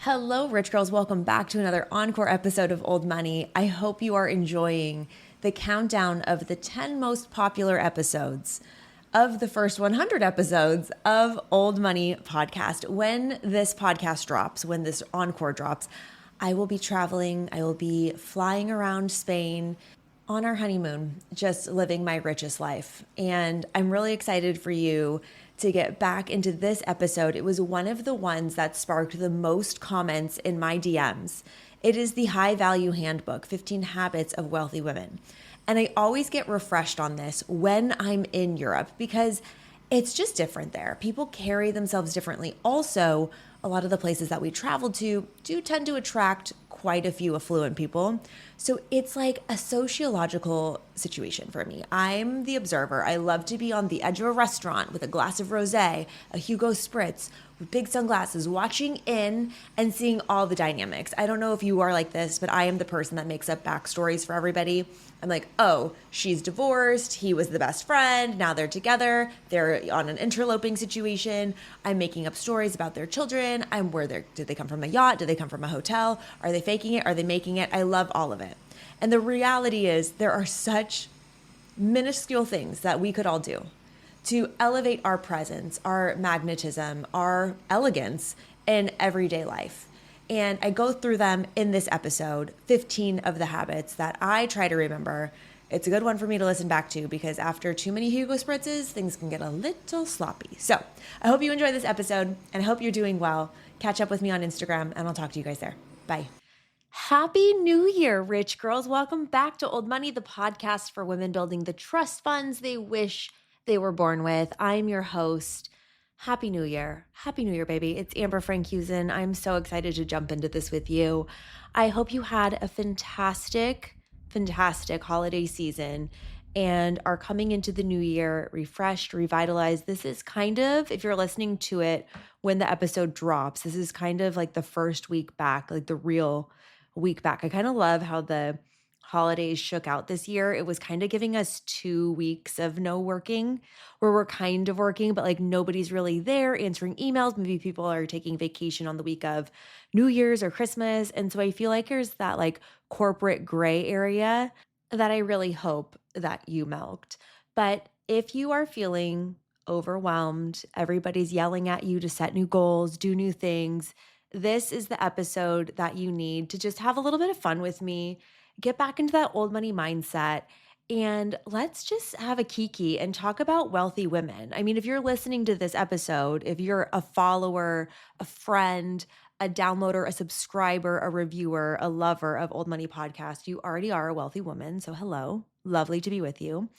Hello, rich girls. Welcome back to another Encore episode of Old Money. I hope you are enjoying the countdown of the 10 most popular episodes of the first 100 episodes of Old Money podcast. When this podcast drops, when this Encore drops, I will be traveling. I will be flying around Spain on our honeymoon, just living my richest life. And I'm really excited for you to get back into this episode. It was one of the ones that sparked the most comments in my DMs. It is the High-Value Handbook, 15 Habits of Wealthy Women. And I always get refreshed on this when I'm in Europe because it's just different there. People carry themselves differently. Also, a lot of the places that we travel to do tend to attract quite a few affluent people. So it's like a sociological situation for me. I'm the observer. I love to be on the edge of a restaurant with a glass of rosé, a Hugo Spritz, with big sunglasses, watching in and seeing all the dynamics. I don't know if you are like this, but I am the person that makes up backstories for everybody. I'm like, oh, she's divorced. He was the best friend. Now they're together. They're on an interloping situation. I'm making up stories about their children. Did they come from a yacht? Did they come from a hotel? Are they faking it? Are they making it? I love all of it. And the reality is there are such minuscule things that we could all do to elevate our presence, our magnetism, our elegance in everyday life. And I go through them in this episode, 15 of the habits that I try to remember. It's a good one for me to listen back to because after too many Hugo Spritzes, things can get a little sloppy. So I hope you enjoy this episode and I hope you're doing well. Catch up with me on Instagram and I'll talk to you guys there. Bye. Happy New Year, rich girls. Welcome back to Old Money, the podcast for women building the trust funds they wish they were born with. I'm your host. Happy New Year. Happy New Year, baby. It's Amber Frankusen. I'm so excited to jump into this with you. I hope you had a fantastic holiday season and are coming into the new year refreshed, revitalized. This is kind of, if you're listening to it when the episode drops, this is kind of like the first week back, like the real week back. I kind of love how the holidays shook out this year. It was kind of giving us 2 weeks of no working where we're kind of working, but like nobody's really there answering emails. Maybe people are taking vacation on the week of New Year's or Christmas. And so I feel like there's that like corporate gray area that I really hope that you milked. But if you are feeling overwhelmed, everybody's yelling at you to set new goals, do new things, this is the episode that you need to just have a little bit of fun with me, get back into that old money mindset, and let's just have a kiki and talk about wealthy women. I mean, if you're listening to this episode, if you're a follower, a friend, a downloader, a subscriber, a reviewer, a lover of Old Money Podcast, you already are a wealthy woman. So hello, lovely to be with you.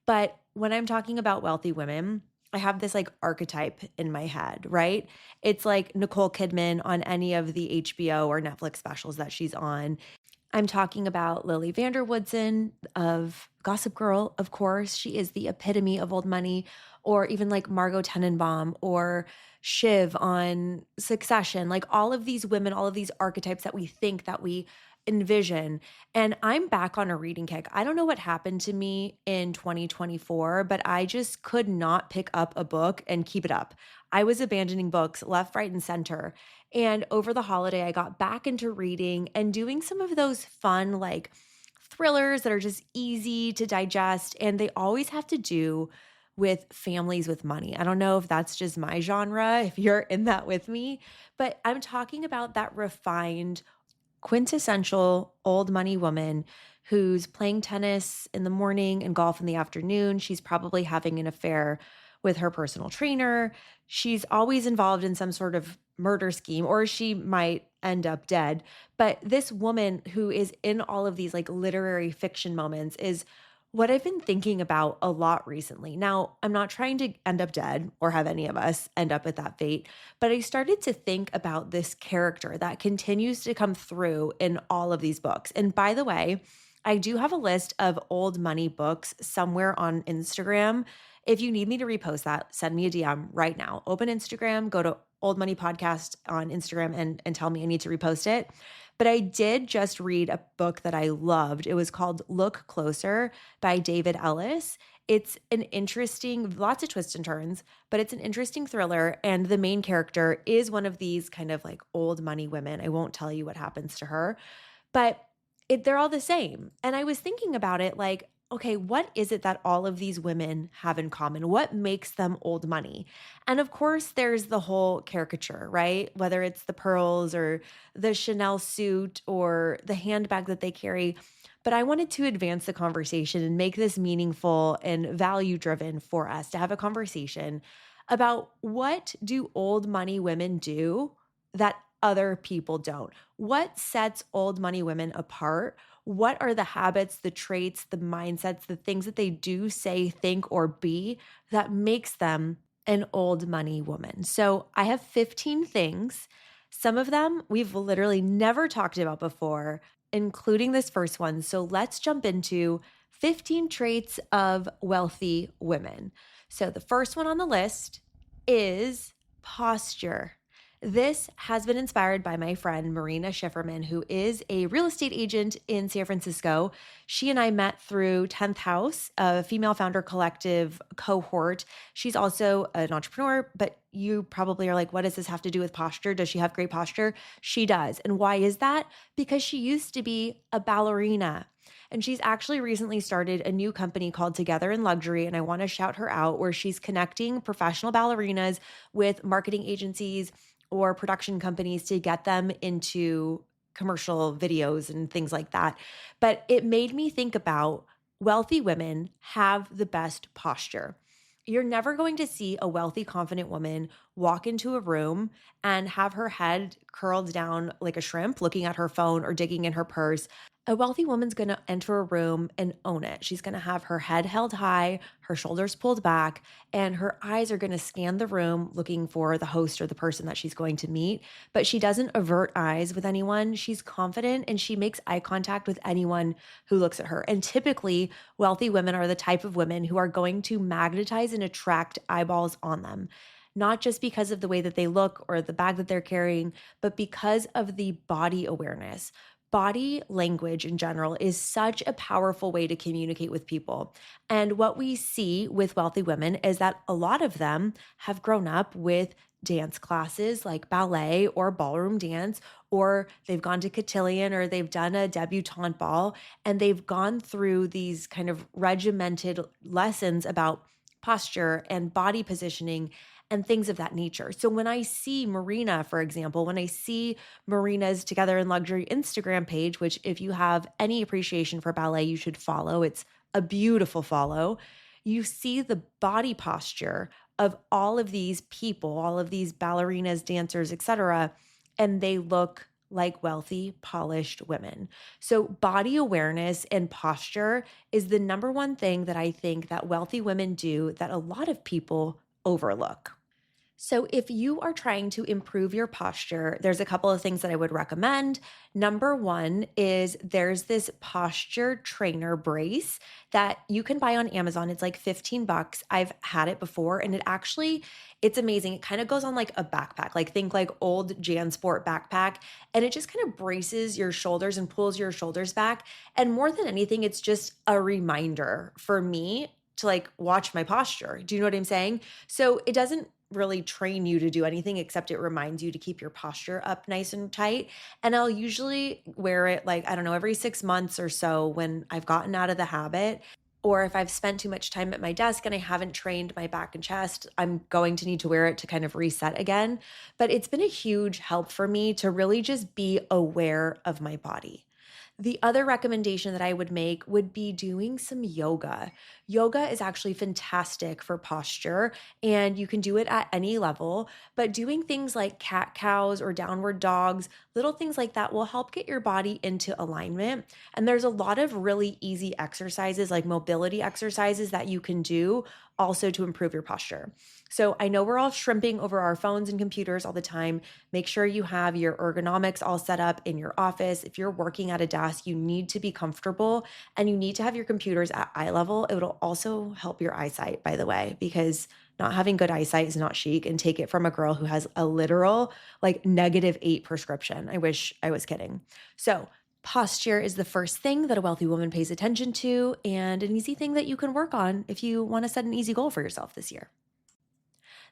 But when I'm talking about wealthy women, I have this like archetype in my head, right? It's like Nicole Kidman on any of the HBO or Netflix specials that she's on. I'm talking about Lily Woodsen of Gossip Girl, of course. She is the epitome of old money, or even like Margo Tenenbaum or Shiv on Succession, like all of these women, all of these archetypes that we think that we envision. And I'm back on a reading kick. I don't know what happened to me in 2024, but I just could not pick up a book and keep it up. I was abandoning books left, right, and center. And over the holiday, I got back into reading and doing some of those fun, like thrillers that are just easy to digest. And they always have to do with families with money. I don't know if that's just my genre, if you're in that with me, but I'm talking about that refined, quintessential old money woman who's playing tennis in the morning and golf in the afternoon. She's probably having an affair with her personal trainer. She's always involved in some sort of murder scheme, or she might end up dead. But this woman who is in all of these like literary fiction moments is what I've been thinking about a lot recently. Now, I'm not trying to end up dead or have any of us end up with that fate, but I started to think about this character that continues to come through in all of these books. And by the way, I do have a list of old money books somewhere on Instagram. If you need me to repost that, send me a DM right now. Open Instagram, go to Old Money Podcast on Instagram and tell me I need to repost it. But I did just read a book that I loved. It was called Look Closer by David Ellis. It's an interesting, lots of twists and turns, but it's an interesting thriller. And the main character is one of these kind of like old money women. I won't tell you what happens to her, but they're all the same. And I was thinking about it like, okay, what is it that all of these women have in common? What makes them old money? And of course, there's the whole caricature, right? Whether it's the pearls or the Chanel suit or the handbag that they carry. But I wanted to advance the conversation and make this meaningful and value driven for us to have a conversation about what do old money women do that other people don't? What sets old money women apart? What are the habits, the traits, the mindsets, the things that they do, say, think, or be that makes them an old money woman? So I have 15 things. Some of them we've literally never talked about before, including this first one. So let's jump into 15 traits of wealthy women. So the first one on the list is posture. This has been inspired by my friend Marina Schifferman, who is a real estate agent in San Francisco. She and I met through 10th House, a female founder collective cohort. She's also an entrepreneur, but you probably are like, what does this have to do with posture? Does she have great posture? She does. And why is that? Because she used to be a ballerina. And she's actually recently started a new company called Together in Luxury. And I want to shout her out, where she's connecting professional ballerinas with marketing agencies or production companies to get them into commercial videos and things like that. But it made me think about wealthy women have the best posture. You're never going to see a wealthy, confident woman walk into a room and have her head curled down like a shrimp, looking at her phone or digging in her purse. A wealthy woman's going to enter a room and own it. She's going to have her head held high, her shoulders pulled back, and her eyes are going to scan the room looking for the host or the person that she's going to meet. But she doesn't avert eyes with anyone. She's confident and she makes eye contact with anyone who looks at her. And typically, wealthy women are the type of women who are going to magnetize and attract eyeballs on them. Not just because of the way that they look or the bag that they're carrying, but because of the body awareness. Body language in general is such a powerful way to communicate with people. And what we see with wealthy women is that a lot of them have grown up with dance classes like ballet or ballroom dance, or they've gone to cotillion or they've done a debutante ball, and they've gone through these kind of regimented lessons about posture and body positioning and things of that nature. So when I see Marina, for example, when I see Marina's Together in Luxury Instagram page, which if you have any appreciation for ballet, you should follow. It's a beautiful follow. You see the body posture of all of these people, all of these ballerinas, dancers, etc., and they look like wealthy, polished women. So body awareness and posture is the number one thing that I think that wealthy women do that a lot of people overlook. So, if you are trying to improve your posture, there's a couple of things that I would recommend. Number one is there's this posture trainer brace that you can buy on Amazon. It's like 15 bucks. I've had it before and it's amazing. It kind of goes on like a backpack, like think like old JanSport backpack, and it just kind of braces your shoulders and pulls your shoulders back. And more than anything, it's just a reminder for me to like watch my posture. Do you know what I'm saying? So, it doesn't really train you to do anything except it reminds you to keep your posture up nice and tight. And I'll usually wear it like, I don't know, every 6 months or so when I've gotten out of the habit. Or if I've spent too much time at my desk and I haven't trained my back and chest, I'm going to need to wear it to kind of reset again. But it's been a huge help for me to really just be aware of my body. The other recommendation that I would make would be doing some yoga. Yoga is actually fantastic for posture, and you can do it at any level, but doing things like cat cows or downward dogs, little things like that will help get your body into alignment. And there's a lot of really easy exercises like mobility exercises that you can do also to improve your posture. So I know we're all shrimping over our phones and computers all the time. Make sure you have your ergonomics all set up in your office. If you're working at a desk, you need to be comfortable and you need to have your computers at eye level. It will also help your eyesight, by the way, because not having good eyesight is not chic, and take it from a girl who has a literal like -8 prescription. I wish I was kidding. So Posture is the first thing that a wealthy woman pays attention to, and an easy thing that you can work on if you want to set an easy goal for yourself this year.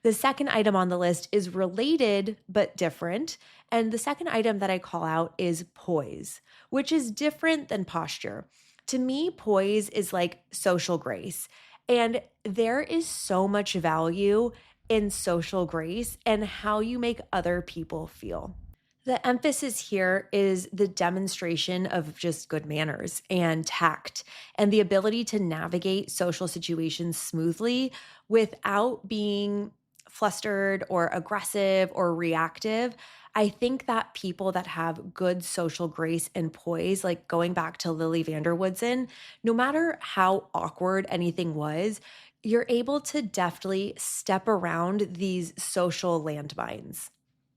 The second item on the list is related but different. And the second item that I call out is poise, which is different than posture. To me, poise is like social grace. And there is so much value in social grace and how you make other people feel. The emphasis here is the demonstration of just good manners and tact and the ability to navigate social situations smoothly without being flustered or aggressive or reactive. I think that people that have good social grace and poise, like going back to Lily Woodsen, no matter how awkward anything was, you're able to deftly step around these social landmines.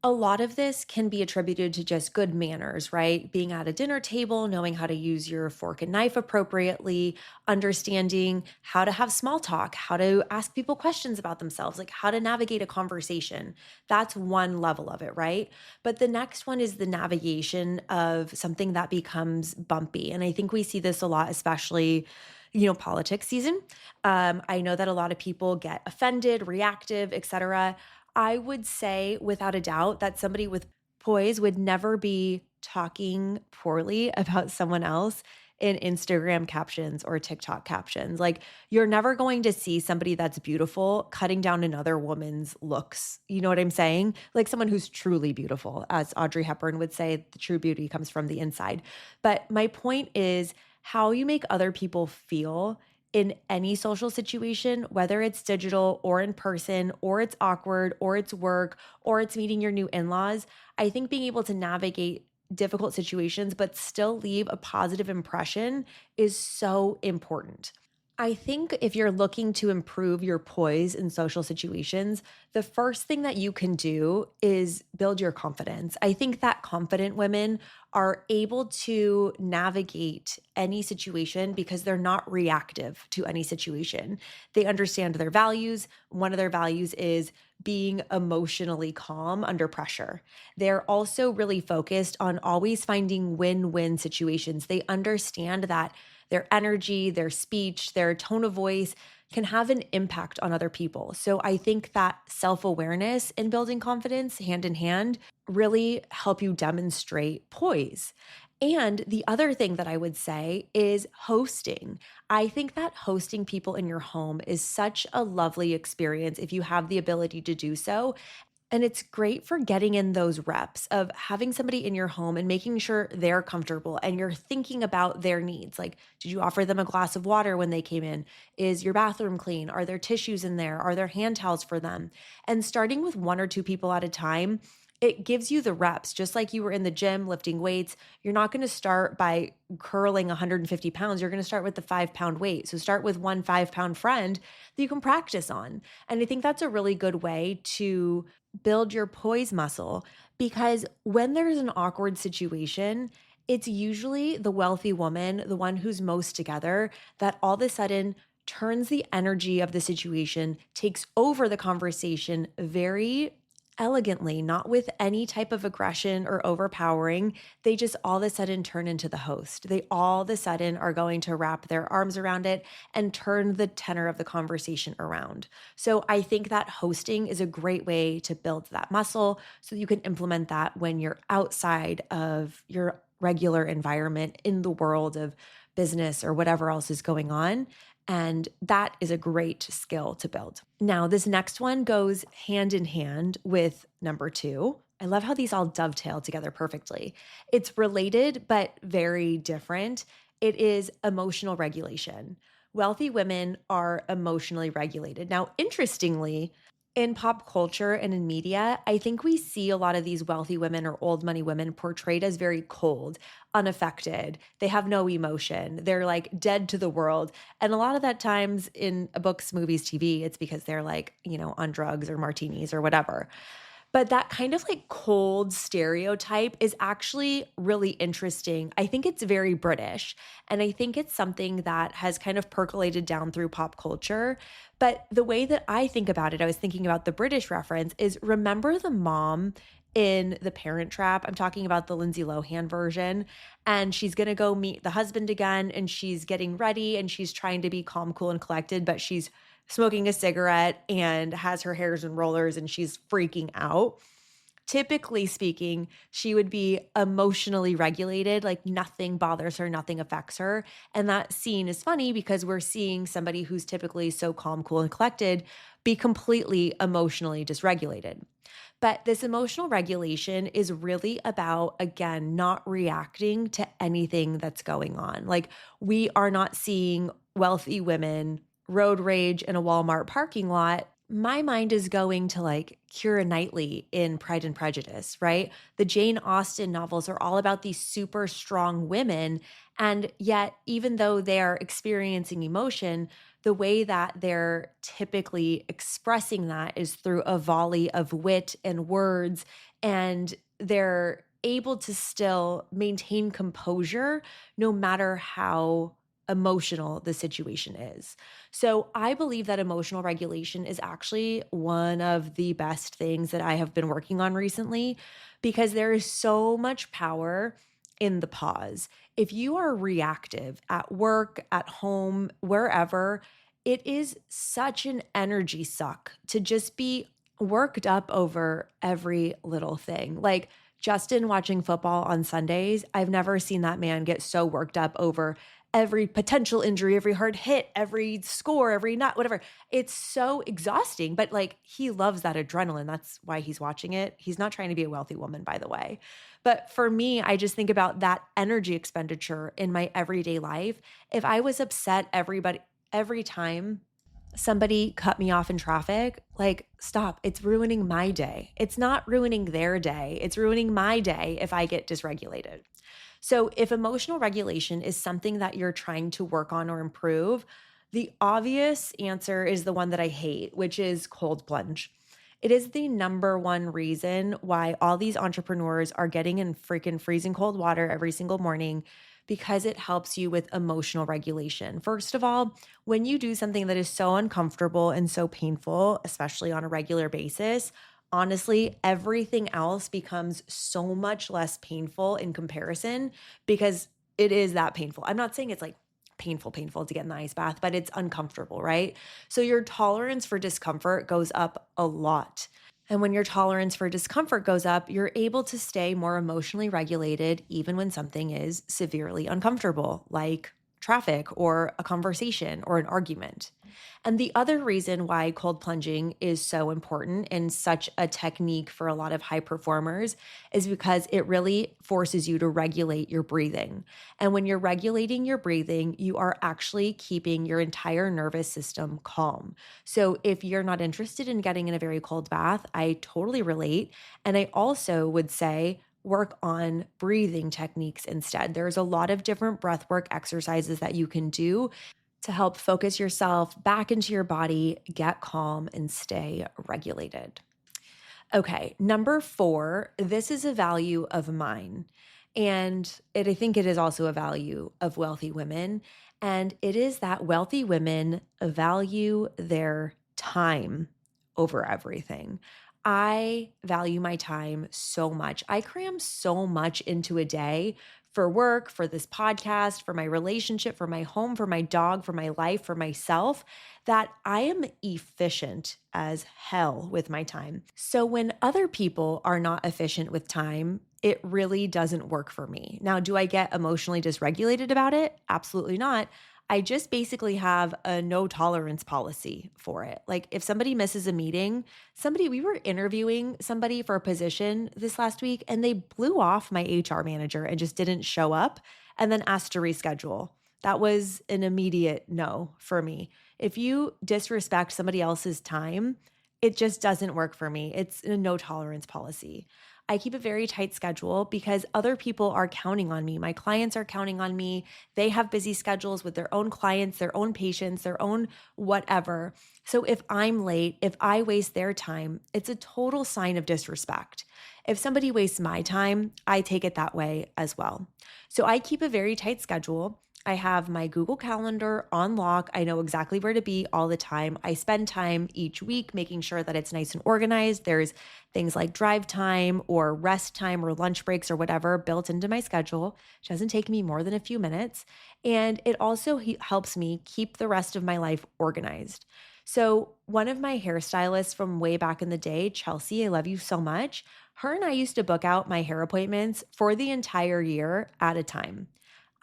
A lot of this can be attributed to just good manners, right? Being at a dinner table, knowing how to use your fork and knife appropriately, understanding how to have small talk, how to ask people questions about themselves, like how to navigate a conversation. That's one level of it, right? But the next one is the navigation of something that becomes bumpy. And I think we see this a lot, especially politics season. I know that a lot of people get offended, reactive, etc. I would say without a doubt that somebody with poise would never be talking poorly about someone else in Instagram captions or TikTok captions. Like, you're never going to see somebody that's beautiful cutting down another woman's looks. You know what I'm saying? Like someone who's truly beautiful, as Audrey Hepburn would say, the true beauty comes from the inside. But my point is how you make other people feel in any social situation, whether it's digital or in person, or it's awkward, or it's work, or it's meeting your new in laws. I think being able to navigate difficult situations, but still leave a positive impression is so important. I think if you're looking to improve your poise in social situations, the first thing that you can do is build your confidence. I think that confident women are able to navigate any situation because they're not reactive to any situation. They understand their values. One of their values is being emotionally calm under pressure. They're also really focused on always finding win-win situations. They understand that their energy, their speech, their tone of voice can have an impact on other people. So I think that self-awareness and building confidence hand in hand really help you demonstrate poise. And the other thing that I would say is hosting. I think that hosting people in your home is such a lovely experience if you have the ability to do so. And it's great for getting in those reps of having somebody in your home and making sure they're comfortable and you're thinking about their needs. Like, did you offer them a glass of water when they came in? Is your bathroom clean? Are there tissues in there? Are there hand towels for them? And starting with one or two people at a time, it gives you the reps. Just like you were in the gym lifting weights, you're not going to start by curling 150 pounds. You're going to start with the 5 pound weight. So start with one 5 pound friend that you can practice on. And I think that's a really good way to build your poise muscle, because when there's an awkward situation, it's usually the wealthy woman, the one who's most together, that all of a sudden turns the energy of the situation, takes over the conversation very elegantly, not with any type of aggression or overpowering. They just all of a sudden turn into the host. They all of a sudden are going to wrap their arms around it and turn the tenor of the conversation around. So I think that hosting is a great way to build that muscle so you can implement that when you're outside of your regular environment in the world of business or whatever else is going on. And that is a great skill to build. Now, this next one goes hand in hand with number 2. I love how these all dovetail together perfectly. It's related, but very different. It is emotional regulation. Wealthy women are emotionally regulated. Now, interestingly, in pop culture and in media, I think we see a lot of these wealthy women or old money women portrayed as very cold, unaffected. They have no emotion. They're like dead to the world. And a lot of that times in books, movies, TV, it's because they're like, on drugs or martinis or whatever. But that kind of like cold stereotype is actually really interesting. I think it's very British. And I think it's something that has kind of percolated down through pop culture. But the way that I think about it, I was thinking about the British reference, is remember the mom in The Parent Trap. I'm talking about the Lindsay Lohan version. And she's going to go meet the husband again, and she's getting ready and she's trying to be calm, cool, and collected, but she's smoking a cigarette and has her hairs in rollers and she's freaking out. Typically speaking, she would be emotionally regulated, like nothing bothers her, nothing affects her. And that scene is funny because we're seeing somebody who's typically so calm, cool, and collected be completely emotionally dysregulated. But this emotional regulation is really about, again, not reacting to anything that's going on. Like, we are not seeing wealthy women road rage in a Walmart parking lot. My mind is going to like Keira Knightley in Pride and Prejudice, right? The Jane Austen novels are all about these super strong women. And yet, even though they're experiencing emotion, the way that they're typically expressing that is through a volley of wit and words, and they're able to still maintain composure no matter how emotional the situation is. So I believe that emotional regulation is actually one of the best things that I have been working on recently, because there is so much power in the pause. If you are reactive at work, at home, wherever, it is such an energy suck to just be worked up over every little thing. Like Justin watching football on Sundays, I've never seen that man get so worked up over every potential injury, every hard hit, every score, every not, whatever. It's so exhausting, but like he loves that adrenaline. That's why he's watching it. He's not trying to be a wealthy woman, by the way. But for me, I just think about that energy expenditure in my everyday life. If I was upset every time somebody cut me off in traffic, like, stop. It's ruining my day. It's not ruining their day. It's ruining my day if I get dysregulated. So, if emotional regulation is something that you're trying to work on or improve, the obvious answer is the one that I hate, which is cold plunge. It is the number one reason why all these entrepreneurs are getting in freaking freezing cold water every single morning, because it helps you with emotional regulation. First of all, when you do something that is so uncomfortable and so painful, especially on a regular basis, honestly, everything else becomes so much less painful in comparison, because it is that painful. I'm not saying it's like painful to get in the ice bath, but it's uncomfortable, right? So your tolerance for discomfort goes up a lot. And when your tolerance for discomfort goes up, you're able to stay more emotionally regulated even when something is severely uncomfortable, like traffic or a conversation or an argument. And the other reason why cold plunging is so important and such a technique for a lot of high performers is because it really forces you to regulate your breathing. And when you're regulating your breathing, you are actually keeping your entire nervous system calm. So if you're not interested in getting in a very cold bath, I totally relate. And I also would say, work on breathing techniques instead. There's a lot of different breathwork exercises that you can do to help focus yourself back into your body, get calm, and stay regulated. Okay, number 4, this is a value of mine. And I think it is also a value of wealthy women. And it is that wealthy women value their time over everything. I value my time so much. I cram so much into a day for work, for this podcast, for my relationship, for my home, for my dog, for my life, for myself, that I am efficient as hell with my time. So when other people are not efficient with time, it really doesn't work for me. Now, do I get emotionally dysregulated about it? Absolutely not. I just basically have a no tolerance policy for it. Like if somebody misses a meeting, we were interviewing somebody for a position this last week and they blew off my HR manager and just didn't show up and then asked to reschedule. That was an immediate no for me. If you disrespect somebody else's time, it just doesn't work for me. It's a no tolerance policy. I keep a very tight schedule because other people are counting on me. My clients are counting on me. They have busy schedules with their own clients, their own patients, their own whatever. So if I'm late, if I waste their time, it's a total sign of disrespect. If somebody wastes my time, I take it that way as well. So I keep a very tight schedule. I have my Google Calendar on lock. I know exactly where to be all the time. I spend time each week making sure that it's nice and organized. There's things like drive time or rest time or lunch breaks or whatever built into my schedule. It doesn't take me more than a few minutes. And it also helps me keep the rest of my life organized. So, one of my hairstylists from way back in the day, Chelsea, I love you so much. Her and I used to book out my hair appointments for the entire year at a time.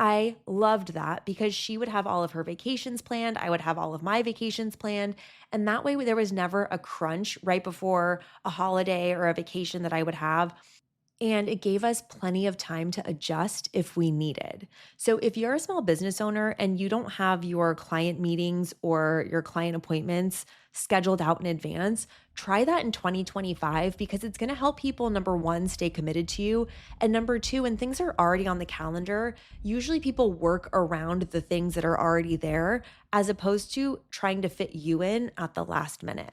I loved that because she would have all of her vacations planned. I would have all of my vacations planned. And that way, there was never a crunch right before a holiday or a vacation that I would have. And it gave us plenty of time to adjust if we needed. So, if you're a small business owner and you don't have your client meetings or your client appointments scheduled out in advance, try that in 2025 because it's going to help people, number one, stay committed to you. And number two, when things are already on the calendar, usually people work around the things that are already there as opposed to trying to fit you in at the last minute.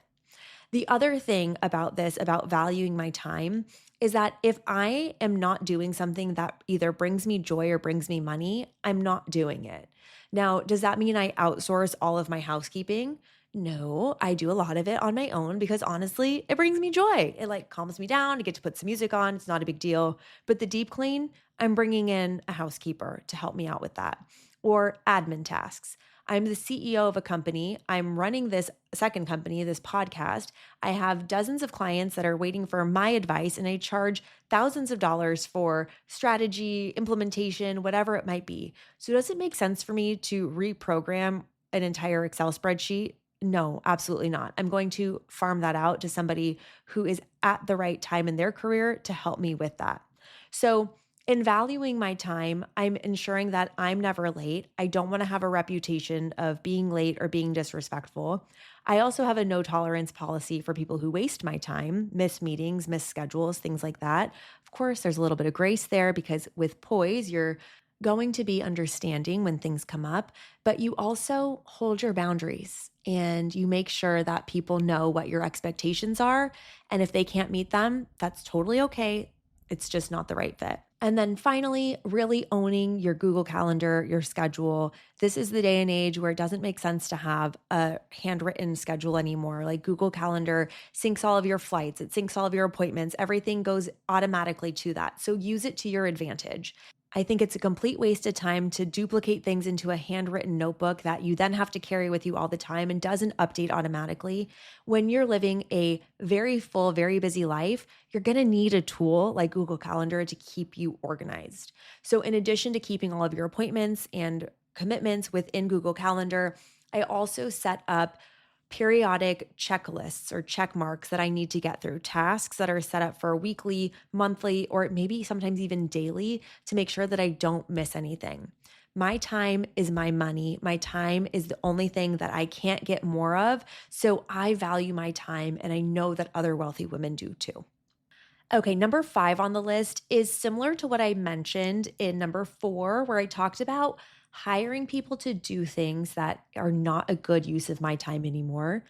The other thing about this, about valuing my time, is that if I am not doing something that either brings me joy or brings me money, I'm not doing it. Now, does that mean I outsource all of my housekeeping? No, I do a lot of it on my own because honestly, it brings me joy. It like calms me down. I get to put some music on. It's not a big deal. But the deep clean, I'm bringing in a housekeeper to help me out with that or admin tasks. I'm the CEO of a company. I'm running this second company, this podcast. I have dozens of clients that are waiting for my advice, and I charge thousands of dollars for strategy, implementation, whatever it might be. So, does it make sense for me to reprogram an entire Excel spreadsheet? No, absolutely not. I'm going to farm that out to somebody who is at the right time in their career to help me with that. So, in valuing my time, I'm ensuring that I'm never late. I don't want to have a reputation of being late or being disrespectful. I also have a no tolerance policy for people who waste my time, miss meetings, miss schedules, things like that. Of course, there's a little bit of grace there because with Poise, you're going to be understanding when things come up, but you also hold your boundaries and you make sure that people know what your expectations are. And if they can't meet them, that's totally okay. It's just not the right fit. And then finally, really owning your Google Calendar, your schedule. This is the day and age where it doesn't make sense to have a handwritten schedule anymore. Like Google Calendar syncs all of your flights, it syncs all of your appointments, everything goes automatically to that. So use it to your advantage. I think it's a complete waste of time to duplicate things into a handwritten notebook that you then have to carry with you all the time and doesn't update automatically. When you're living a very full, very busy life, you're going to need a tool like Google Calendar to keep you organized. So, in addition to keeping all of your appointments and commitments within Google Calendar, I also set up periodic checklists or check marks that I need to get through, tasks that are set up for weekly, monthly, or maybe sometimes even daily to make sure that I don't miss anything. My time is my money. My time is the only thing that I can't get more of. So I value my time, and I know that other wealthy women do too. Okay, number 5 on the list is similar to what I mentioned in number 4, where I talked about hiring people to do things that are not a good use of my time anymore.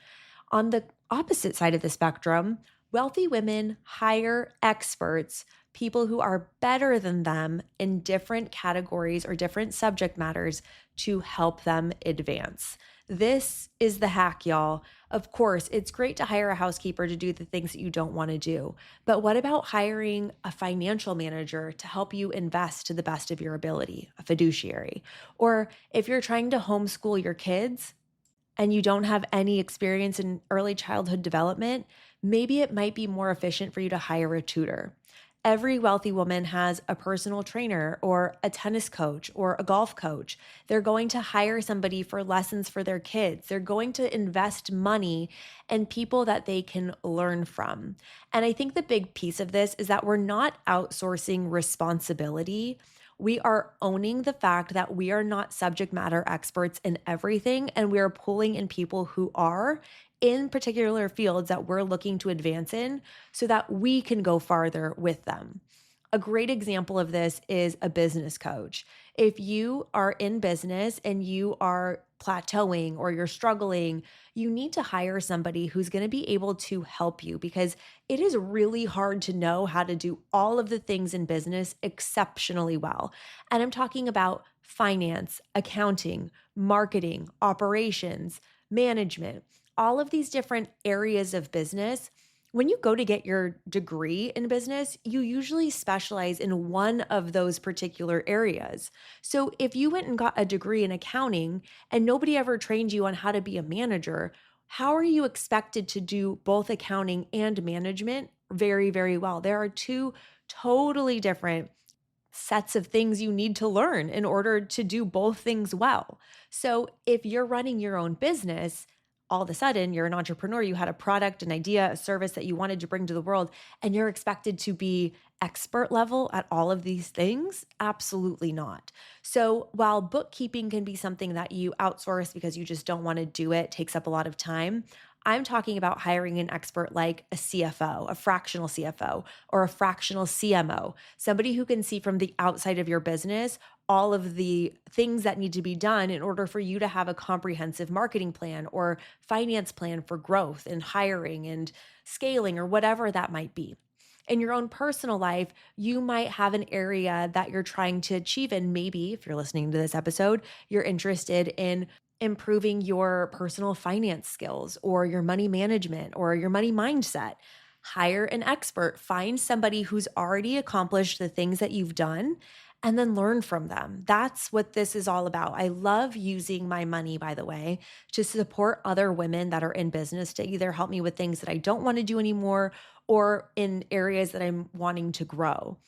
On the opposite side of the spectrum, wealthy women hire experts, people who are better than them in different categories or different subject matters to help them advance. This is the hack, y'all. Of course, it's great to hire a housekeeper to do the things that you don't want to do. But what about hiring a financial manager to help you invest to the best of your ability, a fiduciary? Or if you're trying to homeschool your kids, and you don't have any experience in early childhood development, maybe it might be more efficient for you to hire a tutor. Every wealthy woman has a personal trainer or a tennis coach or a golf coach. They're going to hire somebody for lessons for their kids. They're going to invest money in people that they can learn from. And I think the big piece of this is that we're not outsourcing responsibility. We are owning the fact that we are not subject matter experts in everything, and we are pulling in people who are in particular fields that we're looking to advance in so that we can go farther with them. A great example of this is a business coach. If you are in business and you are plateauing or you're struggling, you need to hire somebody who's going to be able to help you because it is really hard to know how to do all of the things in business exceptionally well. And I'm talking about finance, accounting, marketing, operations, management, all of these different areas of business. When you go to get your degree in business, you usually specialize in one of those particular areas. So if you went and got a degree in accounting and nobody ever trained you on how to be a manager, how are you expected to do both accounting and management very, very well? There are two totally different sets of things you need to learn in order to do both things well. So if you're running your own business, all of a sudden you're an entrepreneur, you had a product, an idea, a service that you wanted to bring to the world, and you're expected to be expert level at all of these things? Absolutely not. So while bookkeeping can be something that you outsource because you just don't want to do it, takes up a lot of time, I'm talking about hiring an expert like a CFO, a fractional CFO, or a fractional CMO, somebody who can see from the outside of your business all of the things that need to be done in order for you to have a comprehensive marketing plan or finance plan for growth and hiring and scaling or whatever that might be. In your own personal life, you might have an area that you're trying to achieve. And maybe if you're listening to this episode, you're interested in improving your personal finance skills or your money management or your money mindset. Hire an expert, find somebody who's already accomplished the things that you've done, and then learn from them. That's what this is all about. I love using my money, by the way, to support other women that are in business to either help me with things that I don't want to do anymore or in areas that I'm wanting to grow.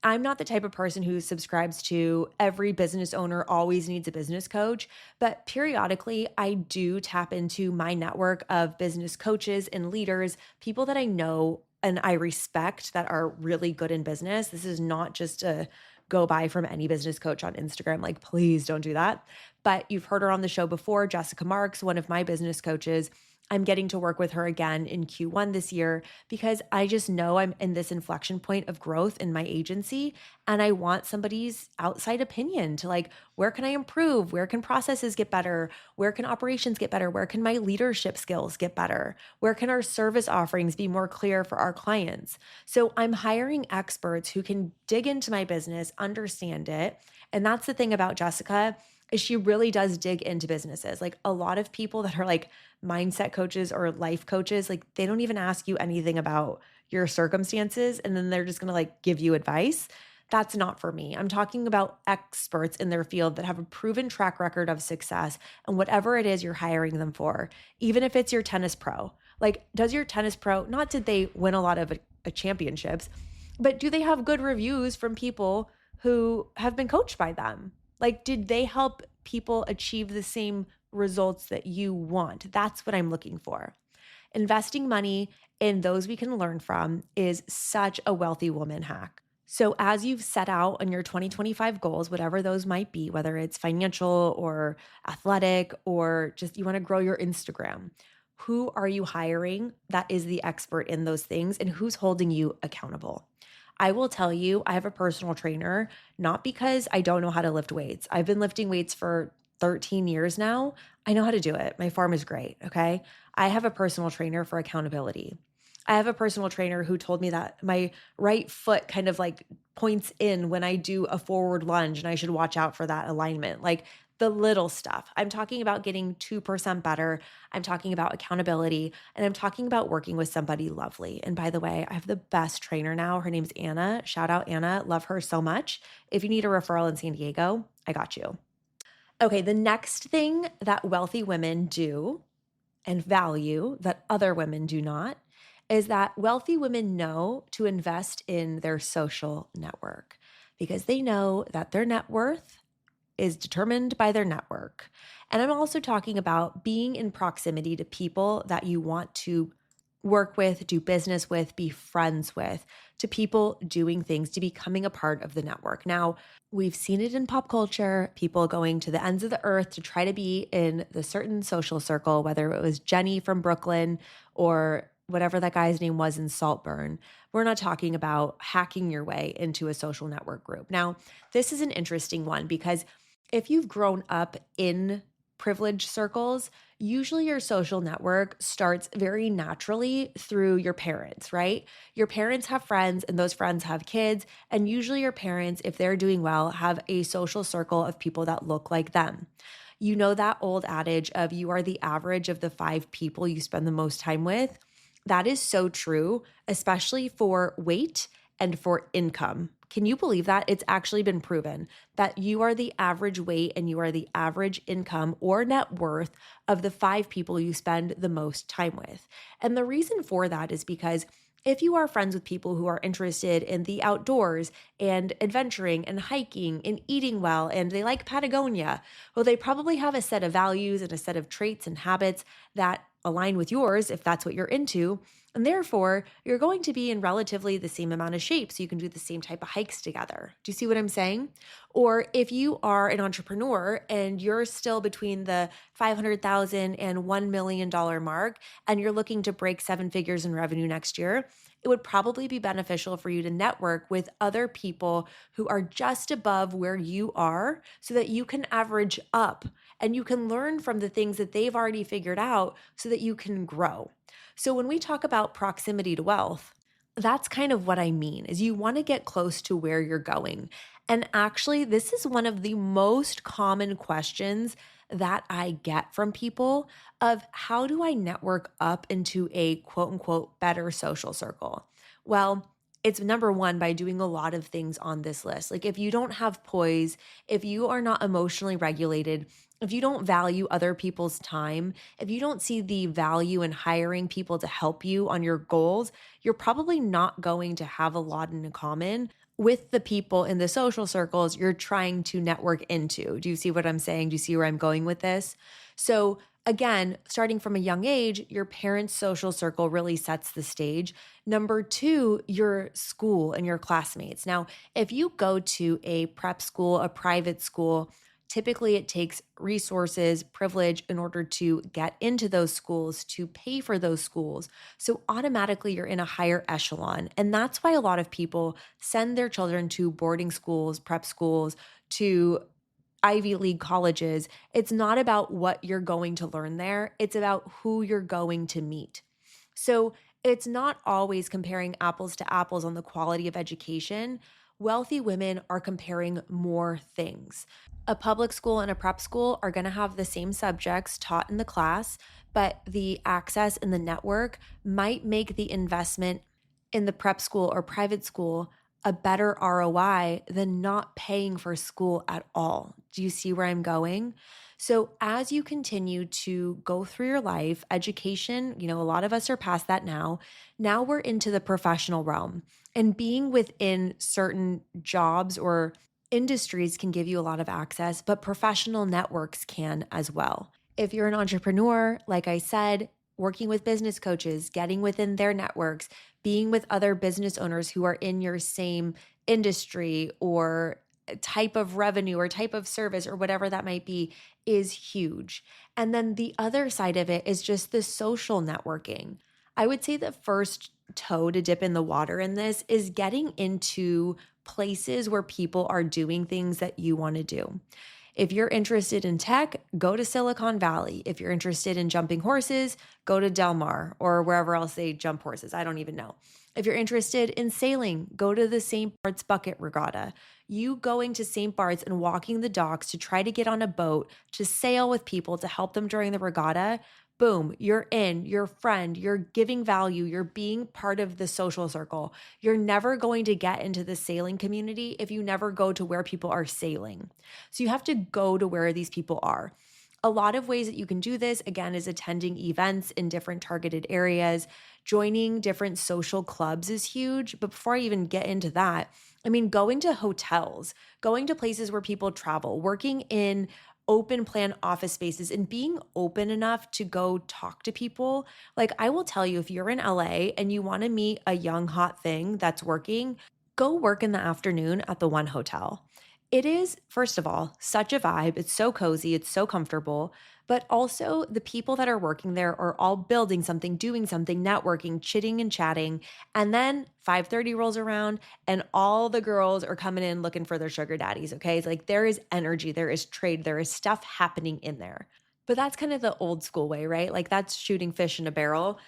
I'm not the type of person who subscribes to every business owner always needs a business coach, but periodically I do tap into my network of business coaches and leaders, people that I know and I respect that are really good in business. This is not just a go buy from any business coach on Instagram. Like, please don't do that. But you've heard her on the show before, Jessica Marks, one of my business coaches. I'm getting to work with her again in Q1 this year because I just know I'm in this inflection point of growth in my agency and I want somebody's outside opinion to like, where can I improve? Where can processes get better? Where can operations get better? Where can my leadership skills get better? Where can our service offerings be more clear for our clients? So I'm hiring experts who can dig into my business, understand it. And that's the thing about Jessica is she really does dig into businesses. Like a lot of people that are like mindset coaches or life coaches, like they don't even ask you anything about your circumstances and then they're just going to like give you advice. That's not for me. I'm talking about experts in their field that have a proven track record of success and whatever it is you're hiring them for, even if it's your tennis pro. Like, does your tennis pro, not did they win a lot of championships, but do they have good reviews from people who have been coached by them? Like, did they help people achieve the same results that you want? That's what I'm looking for. Investing money in those we can learn from is such a wealthy woman hack. So, as you've set out on your 2025 goals, whatever those might be, whether it's financial or athletic or just you want to grow your Instagram, who are you hiring that is the expert in those things and who's holding you accountable? I will tell you, I have a personal trainer, not because I don't know how to lift weights. I've been lifting weights for 13 years now. I know how to do it. My form is great. Okay. I have a personal trainer for accountability. I have a personal trainer who told me that my right foot kind of like points in when I do a forward lunge and I should watch out for that alignment. Like the little stuff. I'm talking about getting 2% better. I'm talking about accountability and I'm talking about working with somebody lovely. And by the way, I have the best trainer now. Her name's Anna. Shout out Anna. Love her so much. If you need a referral in San Diego, I got you. Okay, the next thing that wealthy women do and value that other women do not is that wealthy women know to invest in their social network because they know that their net worth is determined by their network. And I'm also talking about being in proximity to people that you want to work with, do business with, be friends with, to people doing things, to becoming a part of the network. Now, we've seen it in pop culture, people going to the ends of the earth to try to be in the certain social circle, whether it was Jenny from Brooklyn or whatever that guy's name was in Saltburn. We're not talking about hacking your way into a social network group. Now, this is an interesting one because if you've grown up in privileged circles, usually your social network starts very naturally through your parents, right? Your parents have friends and those friends have kids. And usually your parents, if they're doing well, have a social circle of people that look like them. You know that old adage of you are the average of the 5 people you spend the most time with? That is so true, especially for weight and for income. Can you believe that? It's actually been proven that you are the average weight and you are the average income or net worth of the 5 people you spend the most time with. And the reason for that is because if you are friends with people who are interested in the outdoors and adventuring and hiking and eating well and they like Patagonia, well, they probably have a set of values and a set of traits and habits that align with yours if that's what you're into. And therefore, you're going to be in relatively the same amount of shape so you can do the same type of hikes together. Do you see what I'm saying? Or if you are an entrepreneur and you're still between the 500,000 and $1 million mark and you're looking to break 7 figures in revenue next year, it would probably be beneficial for you to network with other people who are just above where you are so that you can average up and you can learn from the things that they've already figured out so that you can grow. So when we talk about proximity to wealth, that's kind of what I mean is you want to get close to where you're going. And actually, this is one of the most common questions that I get from people of how do I network up into a quote unquote better social circle? Well, it's number one by doing a lot of things on this list. Like if you don't have poise, if you are not emotionally regulated, if you don't value other people's time, if you don't see the value in hiring people to help you on your goals, you're probably not going to have a lot in common with the people in the social circles you're trying to network into. Do you see what I'm saying? Do you see where I'm going with this? So, again, starting from a young age, your parents' social circle really sets the stage. Number two, your school and your classmates. Now, if you go to a prep school, a private school, typically it takes resources, privilege in order to get into those schools, to pay for those schools. So automatically you're in a higher echelon. And that's why a lot of people send their children to boarding schools, prep schools, to Ivy League colleges. It's not about what you're going to learn there, it's about who you're going to meet. So it's not always comparing apples to apples on the quality of education. Wealthy women are comparing more things. A public school and a prep school are going to have the same subjects taught in the class, but the access and the network might make the investment in the prep school or private school a better ROI than not paying for school at all. Do you see where I'm going? So, as you continue to go through your life, education, a lot of us are past that now. Now we're into the professional realm, and being within certain jobs or industries can give you a lot of access, but professional networks can as well. If you're an entrepreneur, like I said, working with business coaches, getting within their networks, being with other business owners who are in your same industry or type of revenue or type of service or whatever that might be is huge. And then the other side of it is just the social networking. I would say the first toe to dip in the water in this is getting into places where people are doing things that you want to do. If you're interested in tech, go to Silicon Valley. If you're interested in jumping horses, go to Del Mar or wherever else they jump horses. I don't even know. If you're interested in sailing, go to the St. Bart's Bucket Regatta. You going to St. Bart's and walking the docks to try to get on a boat, to sail with people, to help them during the regatta, boom, you're in, you're a friend, you're giving value, you're being part of the social circle. You're never going to get into the sailing community if you never go to where people are sailing. So you have to go to where these people are. A lot of ways that you can do this, again, is attending events in different targeted areas. Joining different social clubs is huge. But before I even get into that, going to hotels, going to places where people travel, working in open plan office spaces and being open enough to go talk to people. Like I will tell you, if you're in LA and you want to meet a young hot thing that's working, go work in the afternoon at the One Hotel. It is, first of all, such a vibe. It's so cozy, it's so comfortable, but also the people that are working there are all building something, doing something, networking, chitting and chatting. And then 5:30 rolls around and all the girls are coming in looking for their sugar daddies, okay? It's like there is energy, there is trade, there is stuff happening in there. But that's kind of the old school way, right? Like that's shooting fish in a barrel.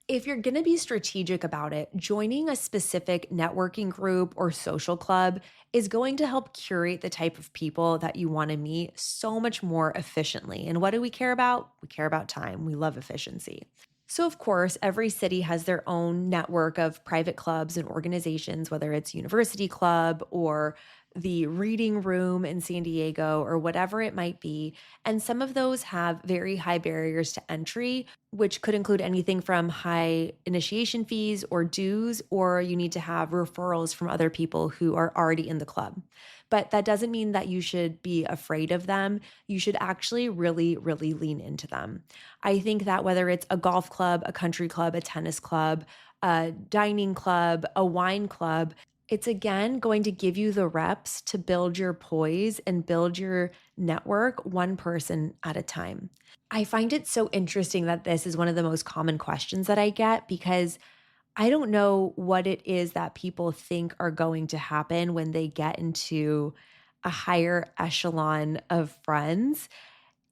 If you're going to be strategic about it, joining a specific networking group or social club is going to help curate the type of people that you want to meet so much more efficiently. And what do we care about? We care about time. We love efficiency. So, of course, every city has their own network of private clubs and organizations, whether it's University Club or the Reading Room in San Diego or whatever it might be. And some of those have very high barriers to entry, which could include anything from high initiation fees or dues, or you need to have referrals from other people who are already in the club. But that doesn't mean that you should be afraid of them. You should actually really, really lean into them. I think that whether it's a golf club, a country club, a tennis club, a dining club, a wine club, it's again going to give you the reps to build your poise and build your network one person at a time. I find it so interesting that this is one of the most common questions that I get because I don't know what it is that people think are going to happen when they get into a higher echelon of friends.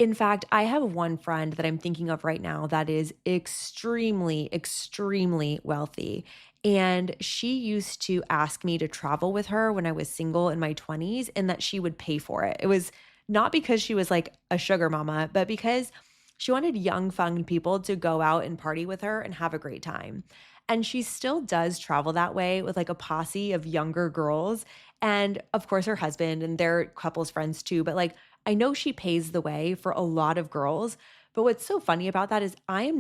In fact, I have one friend that I'm thinking of right now that is extremely, extremely wealthy. And she used to ask me to travel with her when I was single in my 20s and that she would pay for it. It was not because she was like a sugar mama, but because she wanted young, fun people to go out and party with her and have a great time. And she still does travel that way with like a posse of younger girls. And of course, her husband and their couples friends too. But like, I know she pays the way for a lot of girls, but what's so funny about that is I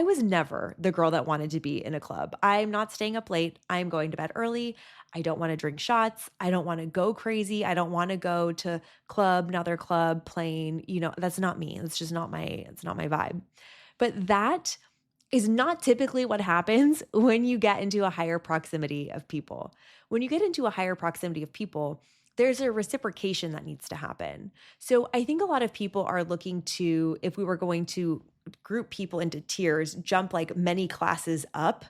was never the girl that wanted to be in a club. I'm not staying up late. I'm going to bed early. I don't want to drink shots. I don't want to go crazy. I don't want to go to club, another club playing, that's not me. It's not my vibe. But that is not typically what happens when you get into a higher proximity of people. When you get into a higher proximity of people, there's a reciprocation that needs to happen. So I think a lot of people are looking to, if we were going to group people into tiers, jump like many classes up.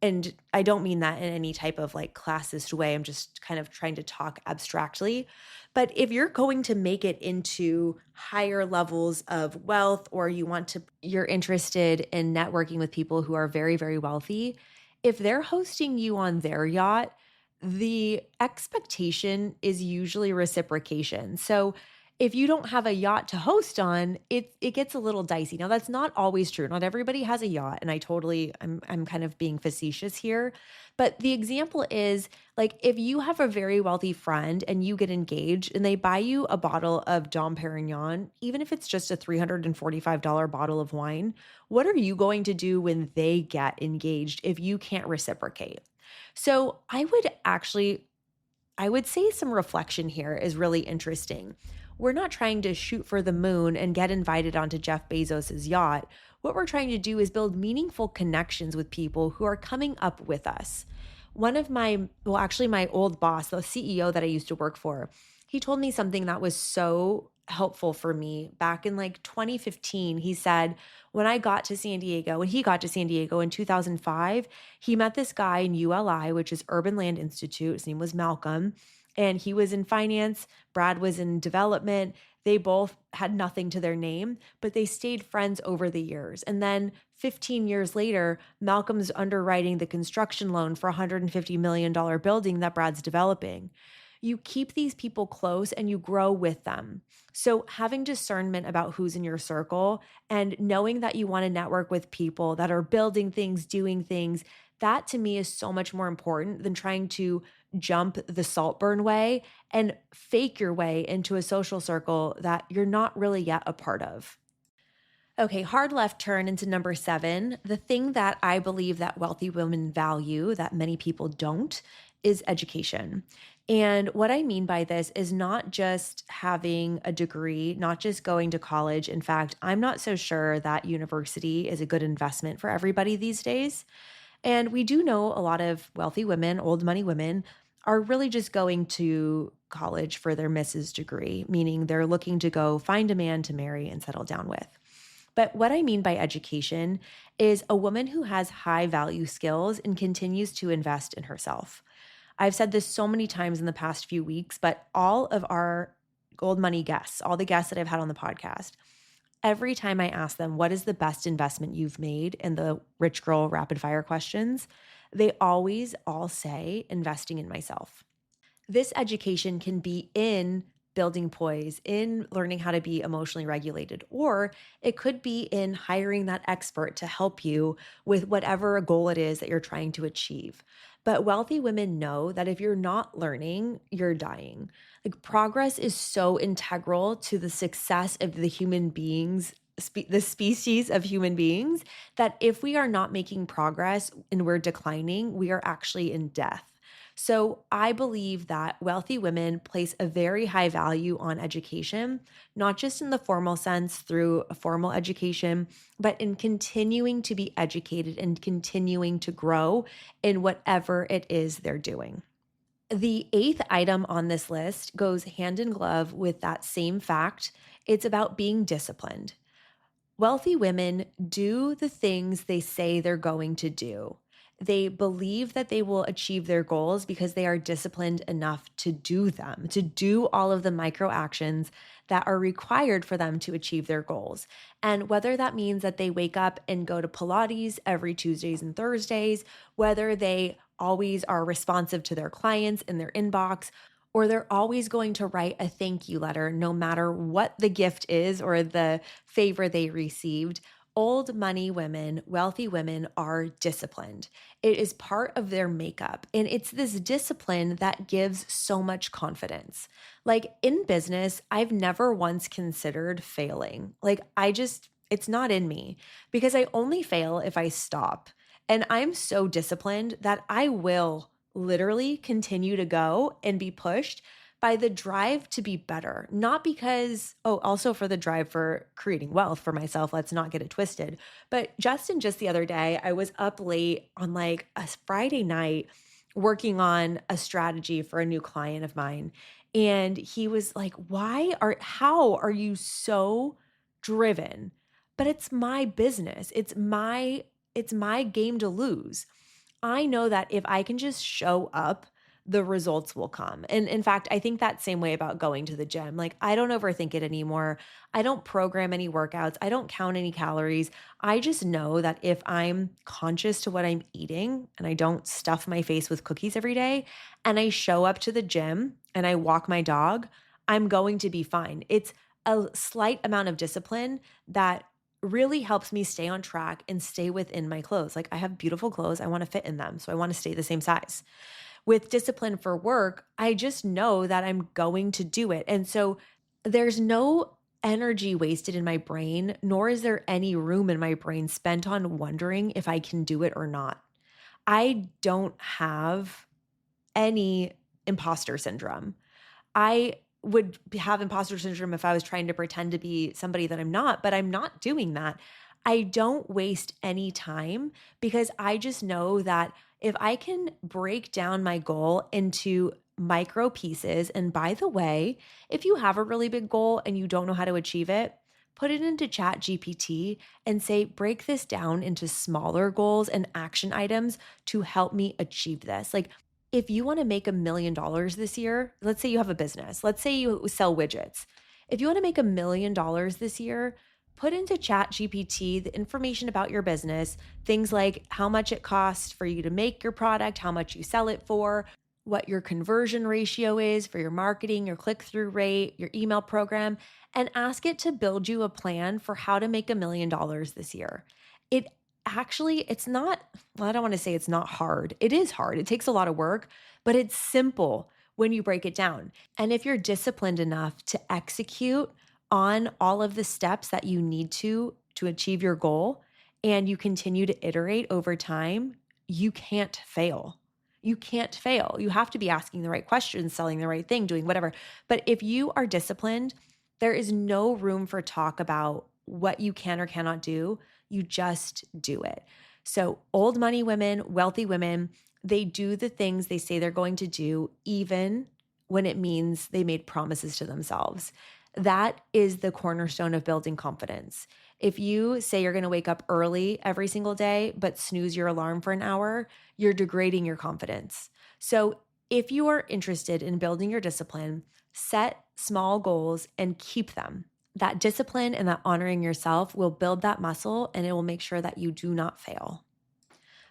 And I don't mean that in any type of like classist way. I'm just kind of trying to talk abstractly. But if you're going to make it into higher levels of wealth, or you're interested in networking with people who are very, very wealthy, if they're hosting you on their yacht, the expectation is usually reciprocation. So if you don't have a yacht to host on, it gets a little dicey. Now that's not always true. Not everybody has a yacht, and I'm kind of being facetious here. But the example is like if you have a very wealthy friend and you get engaged and they buy you a bottle of Dom Perignon, even if it's just a $345 bottle of wine, what are you going to do when they get engaged if you can't reciprocate? So I would say some reflection here is really interesting. We're not trying to shoot for the moon and get invited onto Jeff Bezos's yacht. What we're trying to do is build meaningful connections with people who are coming up with us. My old boss, the CEO that I used to work for, he told me something that was so helpful for me back in like 2015. He said, when he got to San Diego in 2005, he met this guy in ULI, which is Urban Land Institute. His name was Malcolm, and he was in finance. Brad was in development. They both had nothing to their name, but they stayed friends over the years. And then 15 years later, Malcolm's underwriting the construction loan for a $150 million building that Brad's developing. You keep these people close and you grow with them. So, having discernment about who's in your circle and knowing that you want to network with people that are building things, doing things, that to me is so much more important than trying to jump the Saltburn way and fake your way into a social circle that you're not really yet a part of. Okay, hard left turn into number 7. The thing that I believe that wealthy women value that many people don't is education. And what I mean by this is not just having a degree, not just going to college. In fact, I'm not so sure that university is a good investment for everybody these days. And we do know a lot of wealthy women, old money women, are really just going to college for their Mrs. degree, meaning they're looking to go find a man to marry and settle down with. But what I mean by education is a woman who has high value skills and continues to invest in herself. I've said this so many times in the past few weeks, but all of our gold money guests, all the guests that I've had on the podcast, Every time I ask them, what is the best investment you've made in the rich girl rapid fire questions, they always all say investing in myself. This education can be in building poise, in learning how to be emotionally regulated, or it could be in hiring that expert to help you with whatever goal it is that you're trying to achieve. But wealthy women know that if you're not learning, you're dying. Like progress is so integral to the success of the human beings, the species of human beings, that if we are not making progress and we're declining, we are actually in death. So I believe that wealthy women place a very high value on education, not just in the formal sense through a formal education, but in continuing to be educated and continuing to grow in whatever it is they're doing. The eighth item on this list goes hand in glove with that same fact. It's about being disciplined. Wealthy women do the things they say they're going to do. They believe that they will achieve their goals because they are disciplined enough to do them, to do all of the micro actions that are required for them to achieve their goals. And whether that means that they wake up and go to Pilates every Tuesdays and Thursdays, whether they always are responsive to their clients in their inbox, or they're always going to write a thank you letter no matter what the gift is or the favor they received. Old money women, wealthy women are disciplined. It is part of their makeup. And it's this discipline that gives so much confidence. Like in business, I've never once considered failing. It's not in me because I only fail if I stop. And I'm so disciplined that I will literally continue to go and be pushed by the drive to be better. Not because, oh, also for the drive for creating wealth for myself, let's not get it twisted. But just the other day, I was up late on like a Friday night working on a strategy for a new client of mine. And he was like, how are you so driven? But it's my business. It's my game to lose. I know that if I can just show up, the results will come. And in fact, I think that same way about going to the gym. Like, I don't overthink it anymore. I don't program any workouts. I don't count any calories. I just know that if I'm conscious to what I'm eating and I don't stuff my face with cookies every day and I show up to the gym and I walk my dog, I'm going to be fine. It's a slight amount of discipline that really helps me stay on track and stay within my clothes. Like I have beautiful clothes, I want to fit in them. So I want to stay the same size. With discipline for work, I just know that I'm going to do it. And so there's no energy wasted in my brain, nor is there any room in my brain spent on wondering if I can do it or not. I don't have any imposter syndrome. I would have imposter syndrome if I was trying to pretend to be somebody that I'm not, but I'm not doing that. I don't waste any time because I just know that if I can break down my goal into micro pieces, and by the way, if you have a really big goal and you don't know how to achieve it, put it into Chat GPT and say, break this down into smaller goals and action items to help me achieve this. Like, if you want to make $1 million this year, let's say you have a business, let's say you sell widgets. If you want to make $1 million this year, put into Chat GPT the information about your business, things like how much it costs for you to make your product, how much you sell it for, what your conversion ratio is for your marketing, your click-through rate, your email program, and ask it to build you a plan for how to make $1 million this year. It it's not, well, I don't want to say it's not hard. It is hard. It takes a lot of work, but it's simple when you break it down. And if you're disciplined enough to execute on all of the steps that you need to achieve your goal, and you continue to iterate over time, you can't fail. You can't fail. You have to be asking the right questions, selling the right thing, doing whatever. But if you are disciplined, there is no room for talk about what you can or cannot do. You just do it. So, old money women, wealthy women, they do the things they say they're going to do, even when it means they made promises to themselves. That is the cornerstone of building confidence. If you say you're going to wake up early every single day, but snooze your alarm for an hour, you're degrading your confidence. So, if you are interested in building your discipline, set small goals and keep them. That discipline and that honoring yourself will build that muscle, and it will make sure that you do not fail.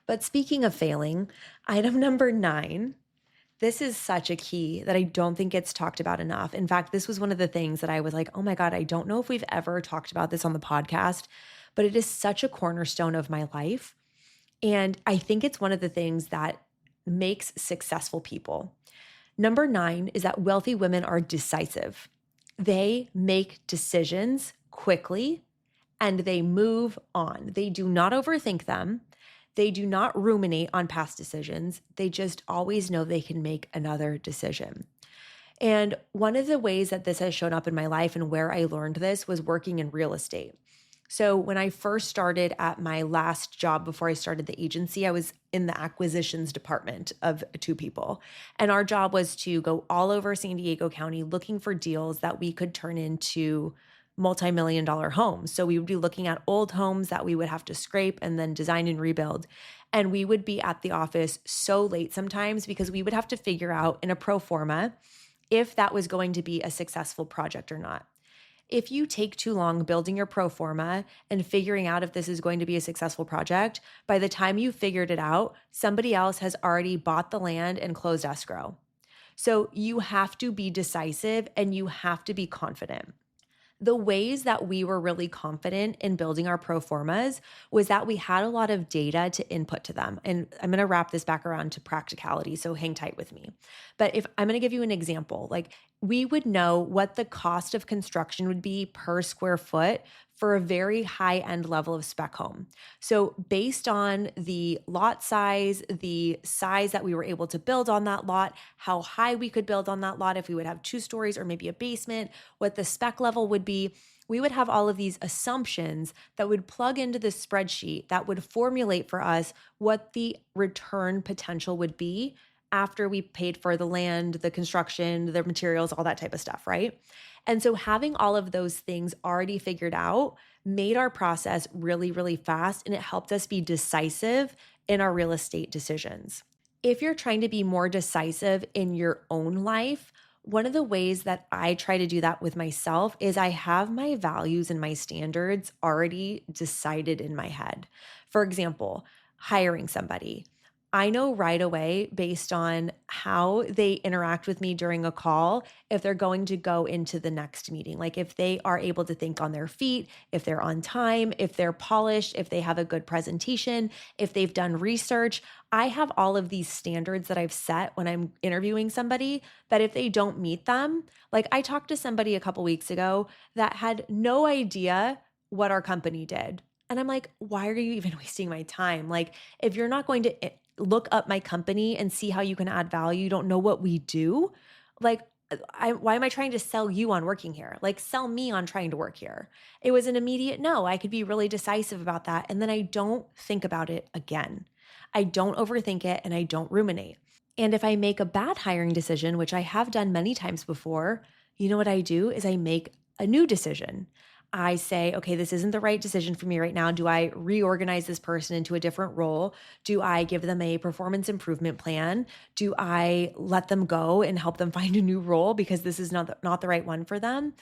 But speaking of failing, item number 9, this is such a key that I don't think gets talked about enough. In fact, this was one of the things that I was like, oh my God, I don't know if we've ever talked about this on the podcast, but it is such a cornerstone of my life. And I think it's one of the things that makes successful people. Number 9 is that wealthy women are decisive. They make decisions quickly and they move on. They do not overthink them. They do not ruminate on past decisions. They just always know they can make another decision. And one of the ways that this has shown up in my life and where I learned this was working in real estate. So when I first started at my last job before I started the agency, I was in the acquisitions department of 2 people. And our job was to go all over San Diego County looking for deals that we could turn into multi-million-dollar homes. So we would be looking at old homes that we would have to scrape and then design and rebuild. And we would be at the office so late sometimes because we would have to figure out in a pro forma if that was going to be a successful project or not. If you take too long building your pro forma and figuring out if this is going to be a successful project, by the time you figured it out, somebody else has already bought the land and closed escrow. So you have to be decisive and you have to be confident. The ways that we were really confident in building our pro formas was that we had a lot of data to input to them. And I'm going to wrap this back around to practicality, so hang tight with me. But if I'm going to give you an example, like we would know what the cost of construction would be per square foot for a very high-end level of spec home. So based on the lot size, the size that we were able to build on that lot, how high we could build on that lot, if we would have 2 stories or maybe a basement, what the spec level would be, we would have all of these assumptions that would plug into this spreadsheet that would formulate for us what the return potential would be after we paid for the land, the construction, the materials, all that type of stuff, right? And so having all of those things already figured out made our process really, really fast, and it helped us be decisive in our real estate decisions. If you're trying to be more decisive in your own life, one of the ways that I try to do that with myself is I have my values and my standards already decided in my head. For example, hiring somebody. I know right away, based on how they interact with me during a call, if they're going to go into the next meeting. Like if they are able to think on their feet, if they're on time, if they're polished, if they have a good presentation, if they've done research. I have all of these standards that I've set when I'm interviewing somebody that if they don't meet them, like I talked to somebody a couple weeks ago that had no idea what our company did. And I'm like, why are you even wasting my time? Like, if you're not going to look up my company and see how you can add value, you don't know what we do, like, why am I trying to sell you on working here? Like, sell me on trying to work here. It was an immediate no. I could be really decisive about that. And then I don't think about it again. I don't overthink it and I don't ruminate. And if I make a bad hiring decision, which I have done many times before, you know what I do is I make a new decision. I say, okay, this isn't the right decision for me right now. Do I reorganize this person into a different role? Do I give them a performance improvement plan? Do I let them go and help them find a new role because this is not the right one for them?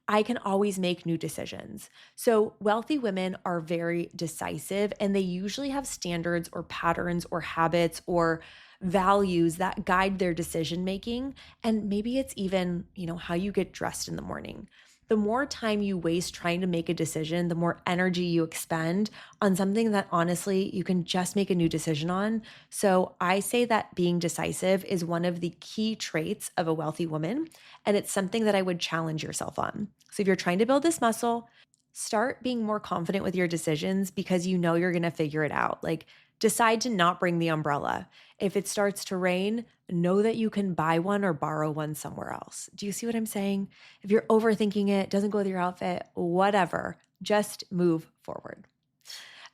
I can always make new decisions. So wealthy women are very decisive and they usually have standards or patterns or habits or values that guide their decision making. And maybe it's even, how you get dressed in the morning. The more time you waste trying to make a decision, the more energy you expend on something that honestly you can just make a new decision on. So I say that being decisive is one of the key traits of a wealthy woman, and it's something that I would challenge yourself on. So if you're trying to build this muscle, start being more confident with your decisions because you know you're going to figure it out. Like, decide to not bring the umbrella. If it starts to rain, know that you can buy one or borrow one somewhere else. Do you see what I'm saying? If you're overthinking it, doesn't go with your outfit, whatever, just move forward.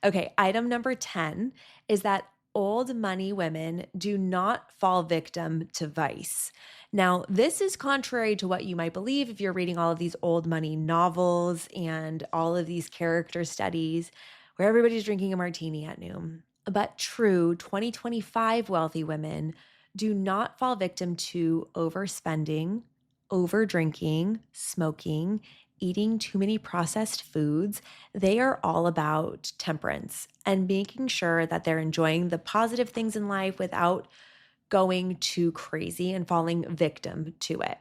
Okay, item number 10 is that old money women do not fall victim to vice. Now, this is contrary to what you might believe if you're reading all of these old money novels and all of these character studies where everybody's drinking a martini at noon. But true 2025 wealthy women do not fall victim to overspending, over drinking, smoking, eating too many processed foods, they are all about temperance and making sure that they're enjoying the positive things in life without going too crazy and falling victim to it.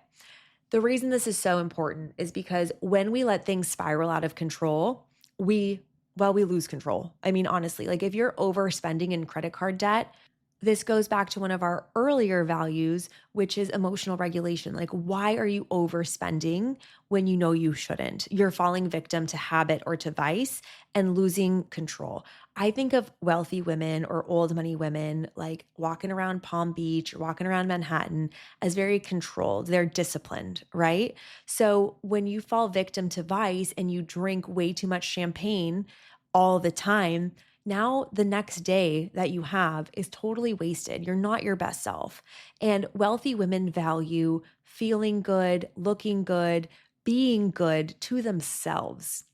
The reason this is so important is because when we let things spiral out of control, we lose control. I mean, honestly, like if you're overspending in credit card debt, this goes back to one of our earlier values, which is emotional regulation. Like, why are you overspending when you know you shouldn't? You're falling victim to habit or to vice and losing control. I think of wealthy women or old money women like walking around Palm Beach or walking around Manhattan as very controlled. They're disciplined, right? So when you fall victim to vice and you drink way too much champagne all the time, now the next day that you have is totally wasted. You're not your best self. And wealthy women value feeling good, looking good, being good to themselves.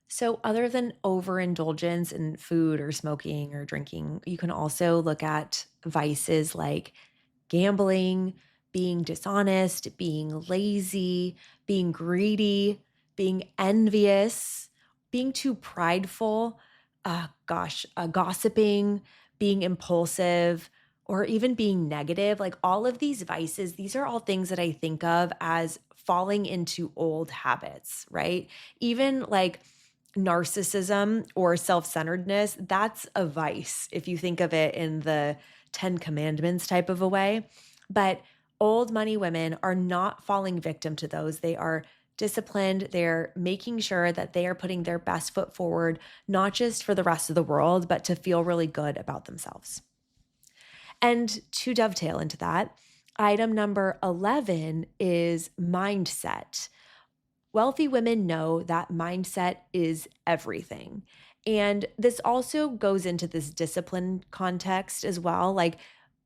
So, other than overindulgence in food or smoking or drinking, you can also look at vices like gambling, being dishonest, being lazy, being greedy, being envious, being too prideful, gossiping, being impulsive, or even being negative. Like all of these vices, these are all things that I think of as falling into old habits, right? Even like narcissism or self-centeredness, that's a vice if you think of it in the 10 commandments type of a way. But old money women are not falling victim to those. They are disciplined. They're making sure that they are putting their best foot forward, not just for the rest of the world, but to feel really good about themselves. And to dovetail into that, item number 11 is mindset. Wealthy women know that mindset is everything. And this also goes into this discipline context as well. Like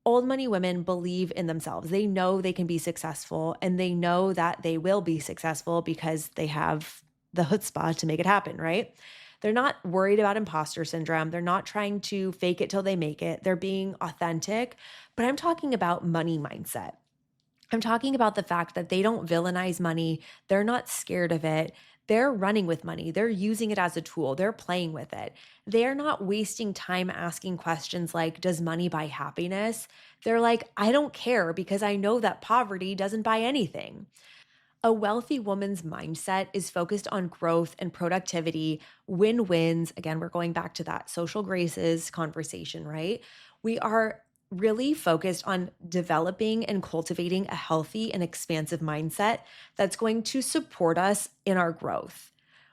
old money women believe in themselves. They know they can be successful and they know that they will be successful because they have the chutzpah to make it happen, right? They're not worried about imposter syndrome. They're not trying to fake it till they make it. They're being authentic. But I'm talking about money mindset. I'm talking about the fact that they don't villainize money. They're not scared of it. They're running with money. They're using it as a tool. They're playing with it. They're not wasting time asking questions like, does money buy happiness? They're like, I don't care because I know that poverty doesn't buy anything. A wealthy woman's mindset is focused on growth and productivity, win wins. Again, we're going back to that social graces conversation, right? We are really focused on developing and cultivating a healthy and expansive mindset that's going to support us in our growth.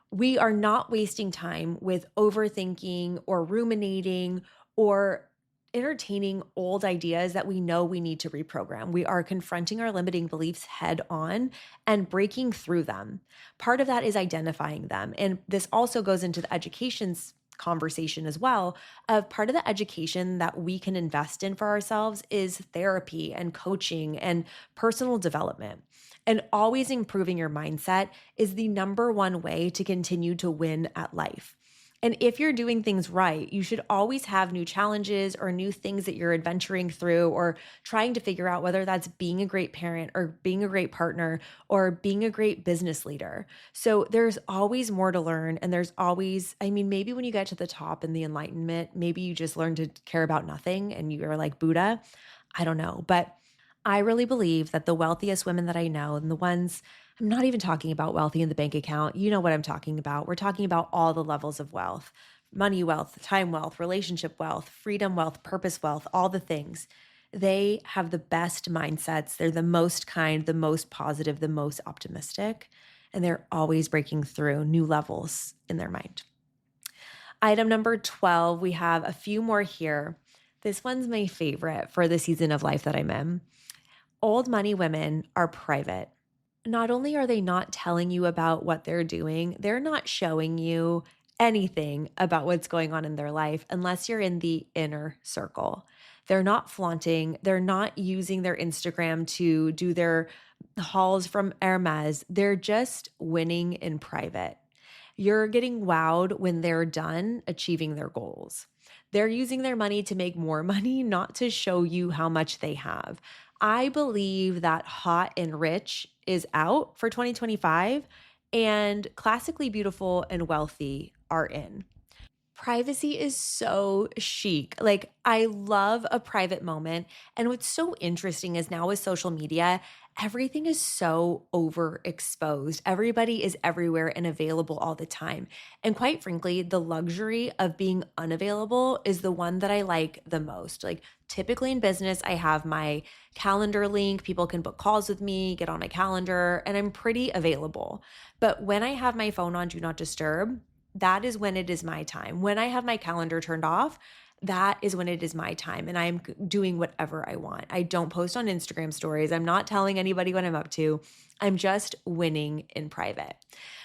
We are not wasting time with overthinking or ruminating or entertaining old ideas that we know we need to reprogram. We are confronting our limiting beliefs head on and breaking through them. Part of that is identifying them. And this also goes into the education's conversation as well of part of the education that we can invest in for ourselves is therapy and coaching and personal development. And always improving your mindset is the number one way to continue to win at life. And if you're doing things right, you should always have new challenges or new things that you're adventuring through or trying to figure out whether that's being a great parent or being a great partner or being a great business leader. So there's always more to learn. And there's always, I mean, maybe when you get to the top in the enlightenment, maybe you just learn to care about nothing and you're like Buddha. I don't know. But I really believe that the wealthiest women that I know and the ones I'm not even talking about wealthy in the bank account. You know what I'm talking about. We're talking about all the levels of wealth: money wealth, time wealth, relationship wealth, freedom wealth, purpose wealth, all the things. They have the best mindsets. They're the most kind, the most positive, the most optimistic, and they're always breaking through new levels in their mind. Item number 12, we have a few more here. This one's my favorite for the season of life that I'm in. Old money women are private. Not only are they not telling you about what they're doing, they're not showing you anything about what's going on in their life unless you're in the inner circle. They're not flaunting, they're not using their Instagram to do their hauls from Hermes. They're just winning in private. You're getting wowed when they're done achieving their goals. They're using their money to make more money, not to show you how much they have. I believe that hot and rich is out for 2025 and classically beautiful and wealthy are in. Privacy is so chic. Like, I love a private moment. And what's so interesting is now with social media, everything is so overexposed. Everybody is everywhere and available all the time. And quite frankly, the luxury of being unavailable is the one that I like the most. Like, typically in business, I have my calendar link. People can book calls with me, get on my calendar, and I'm pretty available. But when I have my phone on Do Not Disturb, that is when it is my time. When I have my calendar turned off, that is when it is my time and I'm doing whatever I want. I don't post on Instagram stories. I'm not telling anybody what I'm up to. I'm just winning in private.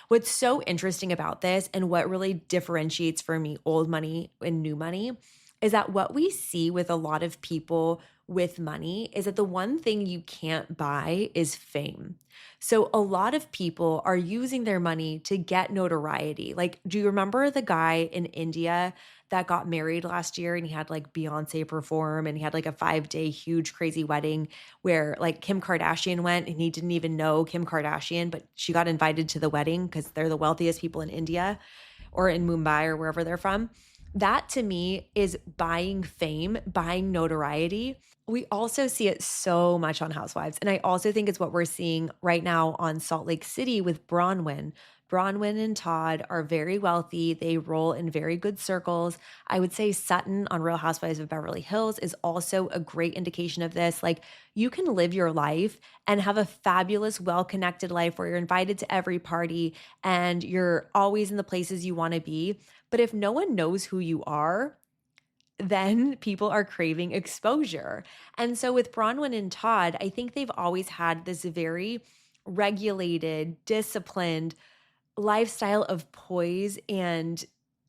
What's so interesting about this and what really differentiates for me old money and new money is that what we see with a lot of people with money is that the one thing you can't buy is fame. So a lot of people are using their money to get notoriety. Like, do you remember the guy in India that got married last year and he had like Beyonce perform and he had like a 5-day huge crazy wedding where like Kim Kardashian went and he didn't even know Kim Kardashian, but she got invited to the wedding because they're the wealthiest people in India or in Mumbai or wherever they're from. That to me is buying fame, buying notoriety. We also see it so much on Housewives. And I also think it's what we're seeing right now on Salt Lake City with Bronwyn. Bronwyn and Todd are very wealthy. They roll in very good circles. I would say Sutton on Real Housewives of Beverly Hills is also a great indication of this. Like, you can live your life and have a fabulous, well connected life where you're invited to every party and you're always in the places you want to be. But if no one knows who you are, then people are craving exposure. And so with Bronwyn and Todd, I think they've always had this very regulated, disciplined lifestyle of poise. And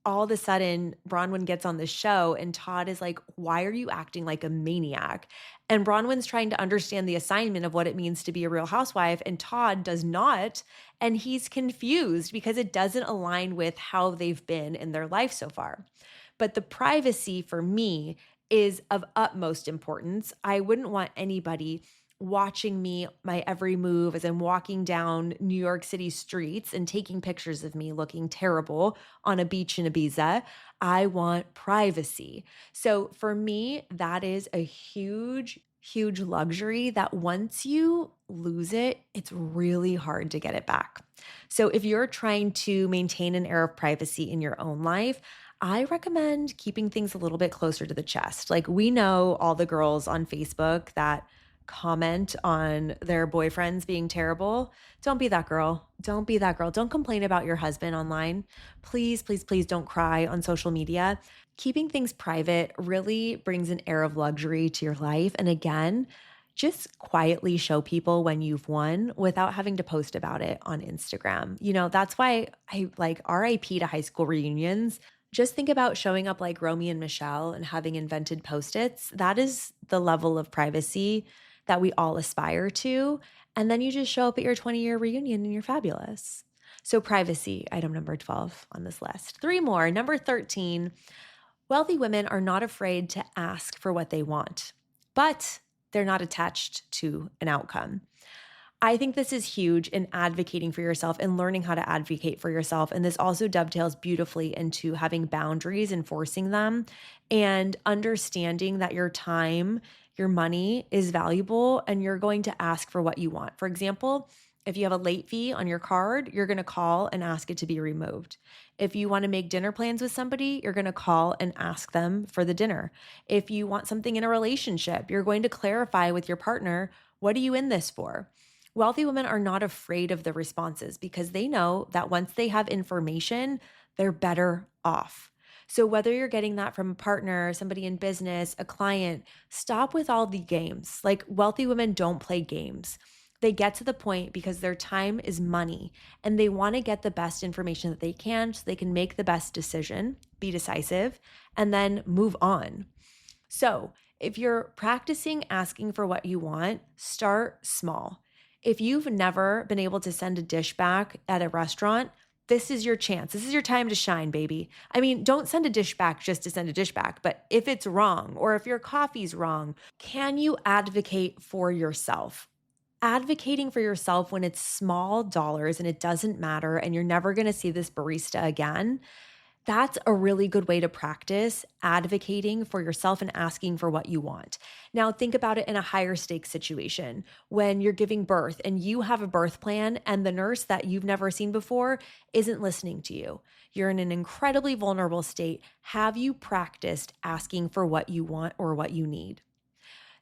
all of a sudden, Bronwyn gets on the show, and Todd is like, "Why are you acting like a maniac?" And Bronwyn's trying to understand the assignment of what it means to be a real housewife, and Todd does not. And he's confused because it doesn't align with how they've been in their life so far. But the privacy for me is of utmost importance. I wouldn't want anybody watching me, my every move as I'm walking down New York City streets and taking pictures of me looking terrible on a beach in Ibiza. I want privacy. So for me, that is a huge, huge luxury that once you lose it, it's really hard to get it back. So if you're trying to maintain an air of privacy in your own life, I recommend keeping things a little bit closer to the chest. Like, we know all the girls on Facebook that comment on their boyfriends being terrible. Don't be that girl. Don't be that girl. Don't complain about your husband online. Please, please, please don't cry on social media. Keeping things private really brings an air of luxury to your life. And again, just quietly show people when you've won without having to post about it on Instagram. You know, that's why I like RIP to high school reunions. Just think about showing up like Romy and Michelle and having invented post-its. That is the level of privacy that we all aspire to. And then you just show up at your 20-year reunion and you're fabulous. So privacy, item number 12 on this list. Three more. Number 13, wealthy women are not afraid to ask for what they want, but they're not attached to an outcome. I think this is huge in advocating for yourself and learning how to advocate for yourself. And this also dovetails beautifully into having boundaries, enforcing them, and understanding that your time, your money is valuable and you're going to ask for what you want. For example, if you have a late fee on your card, you're going to call and ask it to be removed. If you want to make dinner plans with somebody, you're going to call and ask them for the dinner. If you want something in a relationship, you're going to clarify with your partner, what are you in this for? Wealthy women are not afraid of the responses because they know that once they have information, they're better off. So, whether you're getting that from a partner, somebody in business, a client, stop with all the games. Like, wealthy women don't play games. They get to the point because their time is money and they want to get the best information that they can so they can make the best decision, be decisive, and then move on. So, if you're practicing asking for what you want, start small. If you've never been able to send a dish back at a restaurant, this is your chance. This is your time to shine, baby. I mean, don't send a dish back just to send a dish back, but if it's wrong or if your coffee's wrong, can you advocate for yourself? advocating for yourself when it's small dollars and it doesn't matter and you're never going to see this barista again, that's a really good way to practice advocating for yourself and asking for what you want. Now, think about it in a higher stakes situation when you're giving birth and you have a birth plan and the nurse that you've never seen before isn't listening to you. You're in an incredibly vulnerable state. Have you practiced asking for what you want or what you need?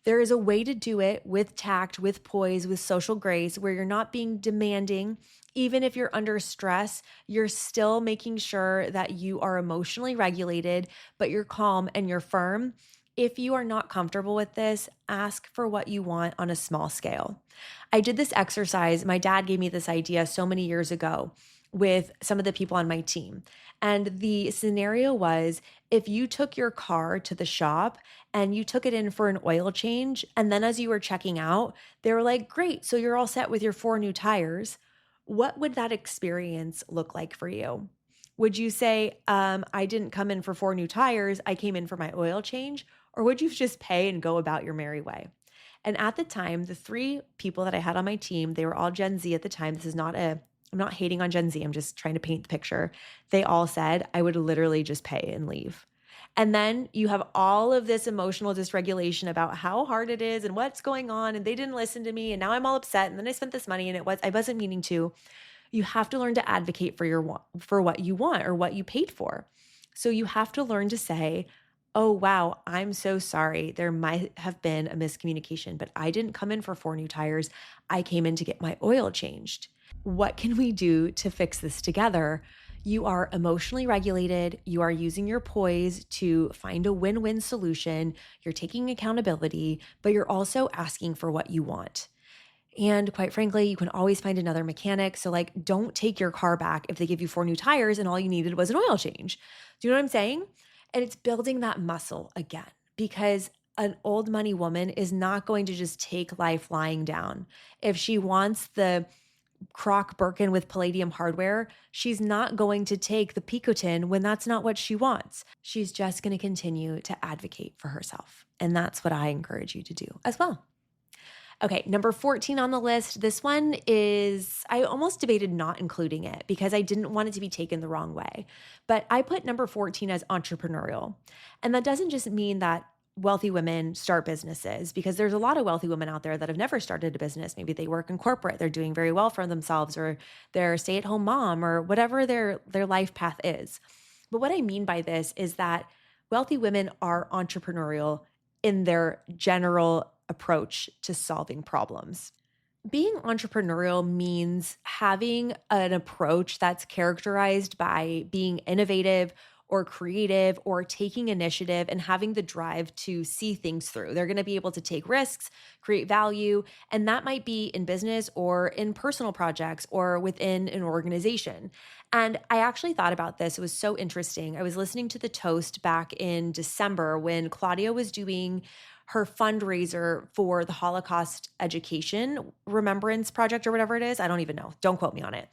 There is a way to do it with tact, with poise, with social grace, where you're not being demanding. Even if you're under stress, you're still making sure that you are emotionally regulated, but you're calm and you're firm. If you are not comfortable with this, ask for what you want on a small scale. I did this exercise. My dad gave me this idea so many years ago with some of the people on my team. And the scenario was if you took your car to the shop and you took it in for an oil change, and then as you were checking out, they were like, great, so you're all set with your 4 new tires. What would that experience look like for you? Would you say, I didn't come in for 4 new tires, I came in for my oil change? Or would you just pay and go about your merry way? And at the time, the 3 people that I had on my team, they were all Gen Z at the time. I'm not hating on Gen Z. I'm just trying to paint the picture. They all said, I would literally just pay and leave. And then you have all of this emotional dysregulation about how hard it is and what's going on. And they didn't listen to me. And now I'm all upset. And then I spent this money and I wasn't meaning to. You have to learn to advocate for what you want or what you paid for. So you have to learn to say, oh, wow, I'm so sorry. There might have been a miscommunication, but I didn't come in for 4 new tires. I came in to get my oil changed. What can we do to fix this together? You are emotionally regulated. You are using your poise to find a win-win solution. You're taking accountability, but you're also asking for what you want. And quite frankly, you can always find another mechanic. So, like, don't take your car back if they give you 4 new tires and all you needed was an oil change. Do you know what I'm saying? And it's building that muscle again, because an old money woman is not going to just take life lying down. If she wants the Croc Birkin with palladium hardware, she's not going to take the Picotin when that's not what she wants. She's just going to continue to advocate for herself. And that's what I encourage you to do as well. Okay, number 14 on the list. This one is, I almost debated not including it because I didn't want it to be taken the wrong way. But I put number 14 as entrepreneurial. And that doesn't just mean that wealthy women start businesses, because there's a lot of wealthy women out there that have never started a business. Maybe they work in corporate, they're doing very well for themselves, or they're a stay-at-home mom, or whatever their life path is. But what I mean by this is that wealthy women are entrepreneurial in their general approach to solving problems. Being entrepreneurial means having an approach that's characterized by being innovative or creative or taking initiative and having the drive to see things through. They're going to be able to take risks, create value, and that might be in business or in personal projects or within an organization. And I actually thought about this. It was so interesting. I was listening to the Toast back in December when Claudia was doing her fundraiser for the Holocaust Education Remembrance Project or whatever it is. I don't even know. Don't quote me on it.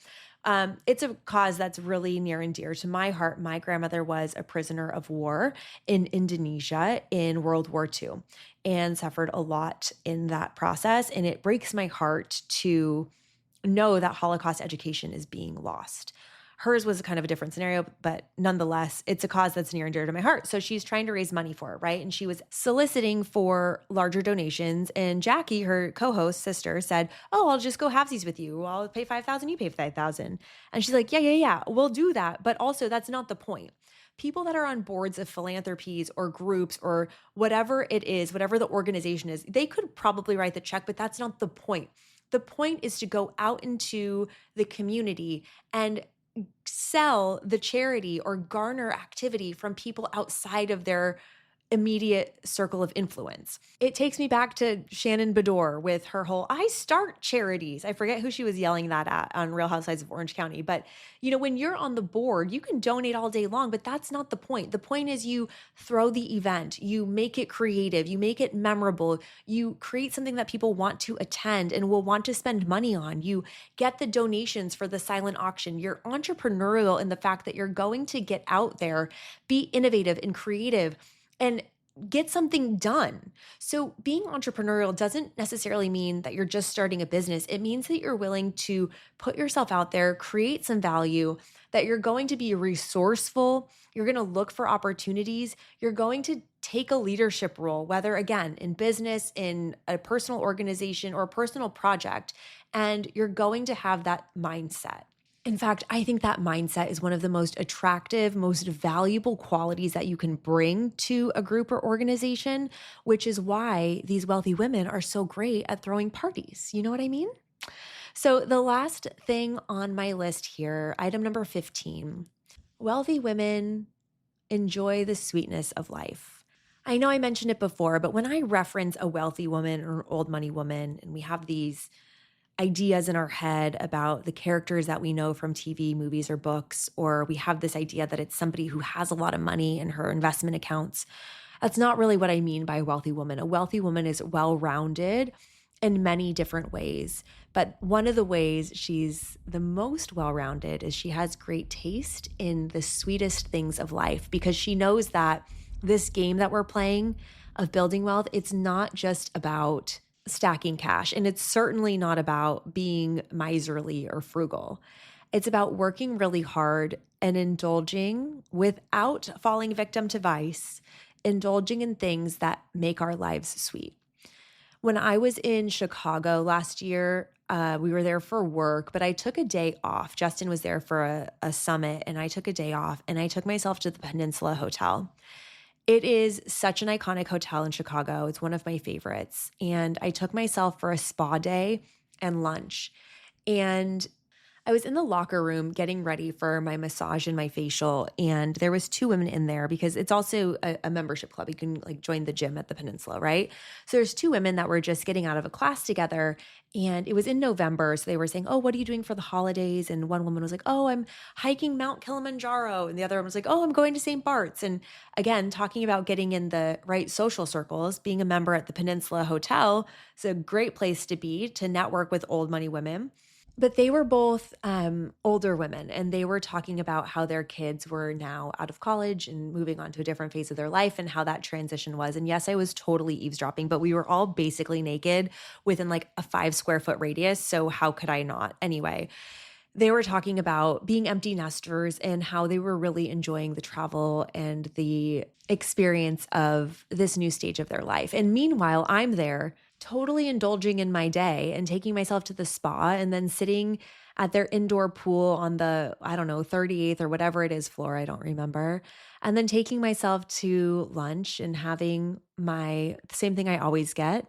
It's a cause that's really near and dear to my heart. My grandmother was a prisoner of war in Indonesia in World War II and suffered a lot in that process. And it breaks my heart to know that Holocaust education is being lost. Hers was kind of a different scenario, but nonetheless, it's a cause that's near and dear to my heart. So she's trying to raise money for it, right? And she was soliciting for larger donations. And Jackie, her co-host sister, said, "Oh, I'll just go halvesies with you. I'll pay 5,000, you pay 5,000." And she's like, yeah, we'll do that. But also, that's not the point. People that are on boards of philanthropies or groups or whatever it is, whatever the organization is, they could probably write the check, but that's not the point. The point is to go out into the community and sell the charity or garner activity from people outside of their immediate circle of influence. It takes me back to Shannon Bedore with her whole "I start charities." I forget who she was yelling that at on Real Housewives of Orange County. But, when you're on the board, you can donate all day long, but that's not the point. The point is you throw the event, you make it creative, you make it memorable, you create something that people want to attend and will want to spend money on. You get the donations for the silent auction. You're entrepreneurial in the fact that you're going to get out there, be innovative and creative, and get something done. So being entrepreneurial doesn't necessarily mean that you're just starting a business. It means that you're willing to put yourself out there, create some value, that you're going to be resourceful, you're going to look for opportunities, you're going to take a leadership role, whether again in business, in a personal organization, or a personal project, and you're going to have that mindset. In fact, I think that mindset is one of the most attractive, most valuable qualities that you can bring to a group or organization, which is why these wealthy women are so great at throwing parties. You know what I mean? So, the last thing on my list here, item number 15, wealthy women enjoy the sweetness of life. I know I mentioned it before, but when I reference a wealthy woman or old money woman, and we have these ideas in our head about the characters that we know from TV, movies, or books, or we have this idea that it's somebody who has a lot of money in her investment accounts. That's not really what I mean by a wealthy woman. A wealthy woman is well-rounded in many different ways. But one of the ways she's the most well-rounded is she has great taste in the sweetest things of life, because she knows that this game that we're playing of building wealth, it's not just about stacking cash. And it's certainly not about being miserly or frugal. It's about working really hard and indulging without falling victim to vice, indulging in things that make our lives sweet. When I was in Chicago last year, we were there for work, but I took a day off. Justin was there for a summit, and I took a day off, and I took myself to the Peninsula Hotel. It is such an iconic hotel in Chicago. It's one of my favorites. And I took myself for a spa day and lunch. And I was in the locker room getting ready for my massage and my facial, and there was two women in there because it's also a membership club. You can like join the gym at the Peninsula, right? So there's two women that were just getting out of a class together, and it was in November. So they were saying, "Oh, what are you doing for the holidays?" And one woman was like, "Oh, I'm hiking Mount Kilimanjaro," and the other one was like, "Oh, I'm going to St. Bart's." And again, talking about getting in the right social circles, being a member at the Peninsula Hotel is a great place to be to network with old money women. But they were both older women, and they were talking about how their kids were now out of college and moving on to a different phase of their life and how that transition was. And yes, I was totally eavesdropping, but we were all basically naked within like a 5 square foot radius. So how could I not? Anyway, they were talking about being empty nesters and how they were really enjoying the travel and the experience of this new stage of their life. And meanwhile, I'm there totally indulging in my day and taking myself to the spa and then sitting at their indoor pool on the, I don't know, 38th or whatever it is floor, I don't remember. And then taking myself to lunch and having the same thing I always get,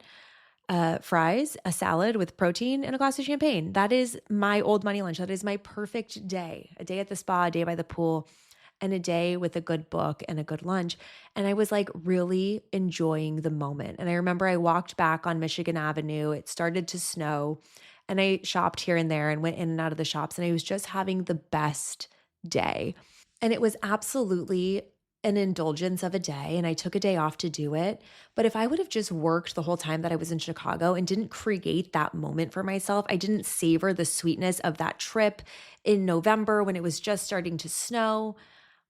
fries, a salad with protein, and a glass of champagne. That is my old money lunch. That is my perfect day. A day at the spa, a day by the pool, and a day with a good book and a good lunch. And I was like really enjoying the moment. And I remember I walked back on Michigan Avenue. It started to snow, and I shopped here and there and went in and out of the shops. And I was just having the best day. And it was absolutely an indulgence of a day, and I took a day off to do it. But if I would have just worked the whole time that I was in Chicago and didn't create that moment for myself, I didn't savor the sweetness of that trip in November when it was just starting to snow,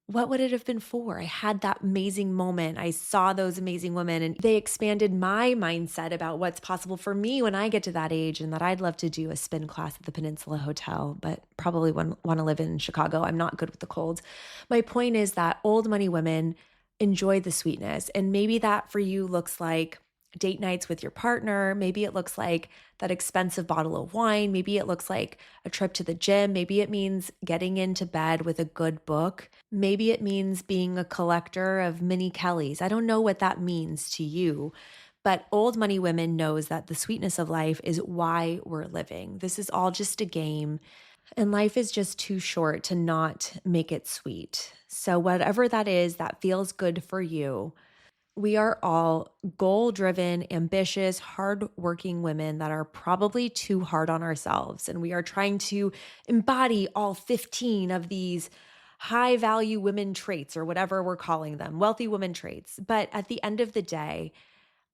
what would it have been for? I had that amazing moment. I saw those amazing women, and they expanded my mindset about what's possible for me when I get to that age, and that I'd love to do a spin class at the Peninsula Hotel, but probably want to live in Chicago. I'm not good with the cold. My point is that old money women enjoy the sweetness, and maybe that for you looks like date nights with your partner. Maybe it looks like that expensive bottle of wine. Maybe it looks like a trip to the gym. Maybe it means getting into bed with a good book. Maybe it means being a collector of mini Kellys. I don't know what that means to you, but old money women knows that the sweetness of life is why we're living. This is all just a game, and life is just too short to not make it sweet. So whatever that is that feels good for you, we are all goal-driven, ambitious, hardworking women that are probably too hard on ourselves. And we are trying to embody all 15 of these high-value women traits, or whatever we're calling them, wealthy women traits. But at the end of the day,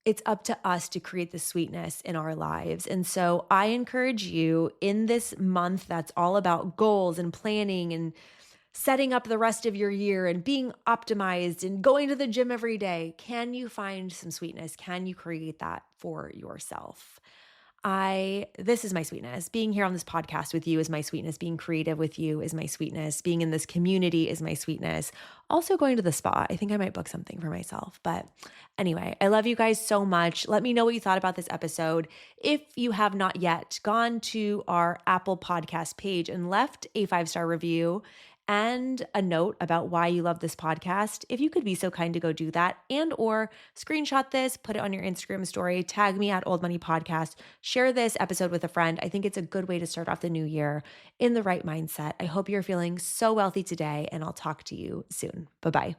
it's up to us to create the sweetness in our lives. And so I encourage you in this month that's all about goals and planning and setting up the rest of your year and being optimized and going to the gym every day, can you find some sweetness? Can you create that for yourself? This is my sweetness. Being here on this podcast with you is my sweetness. Being creative with you is my sweetness. Being in this community is my sweetness. Also going to the spa. I think I might book something for myself. But anyway, I love you guys so much. Let me know what you thought about this episode. If you have not yet gone to our Apple Podcast page and left a 5-star review and a note about why you love this podcast, if you could be so kind to go do that, and or screenshot this, put it on your Instagram story, tag me at Old Money Podcast, share this episode with a friend. I think it's a good way to start off the new year in the right mindset. I hope you're feeling so wealthy today, and I'll talk to you soon. Bye-bye.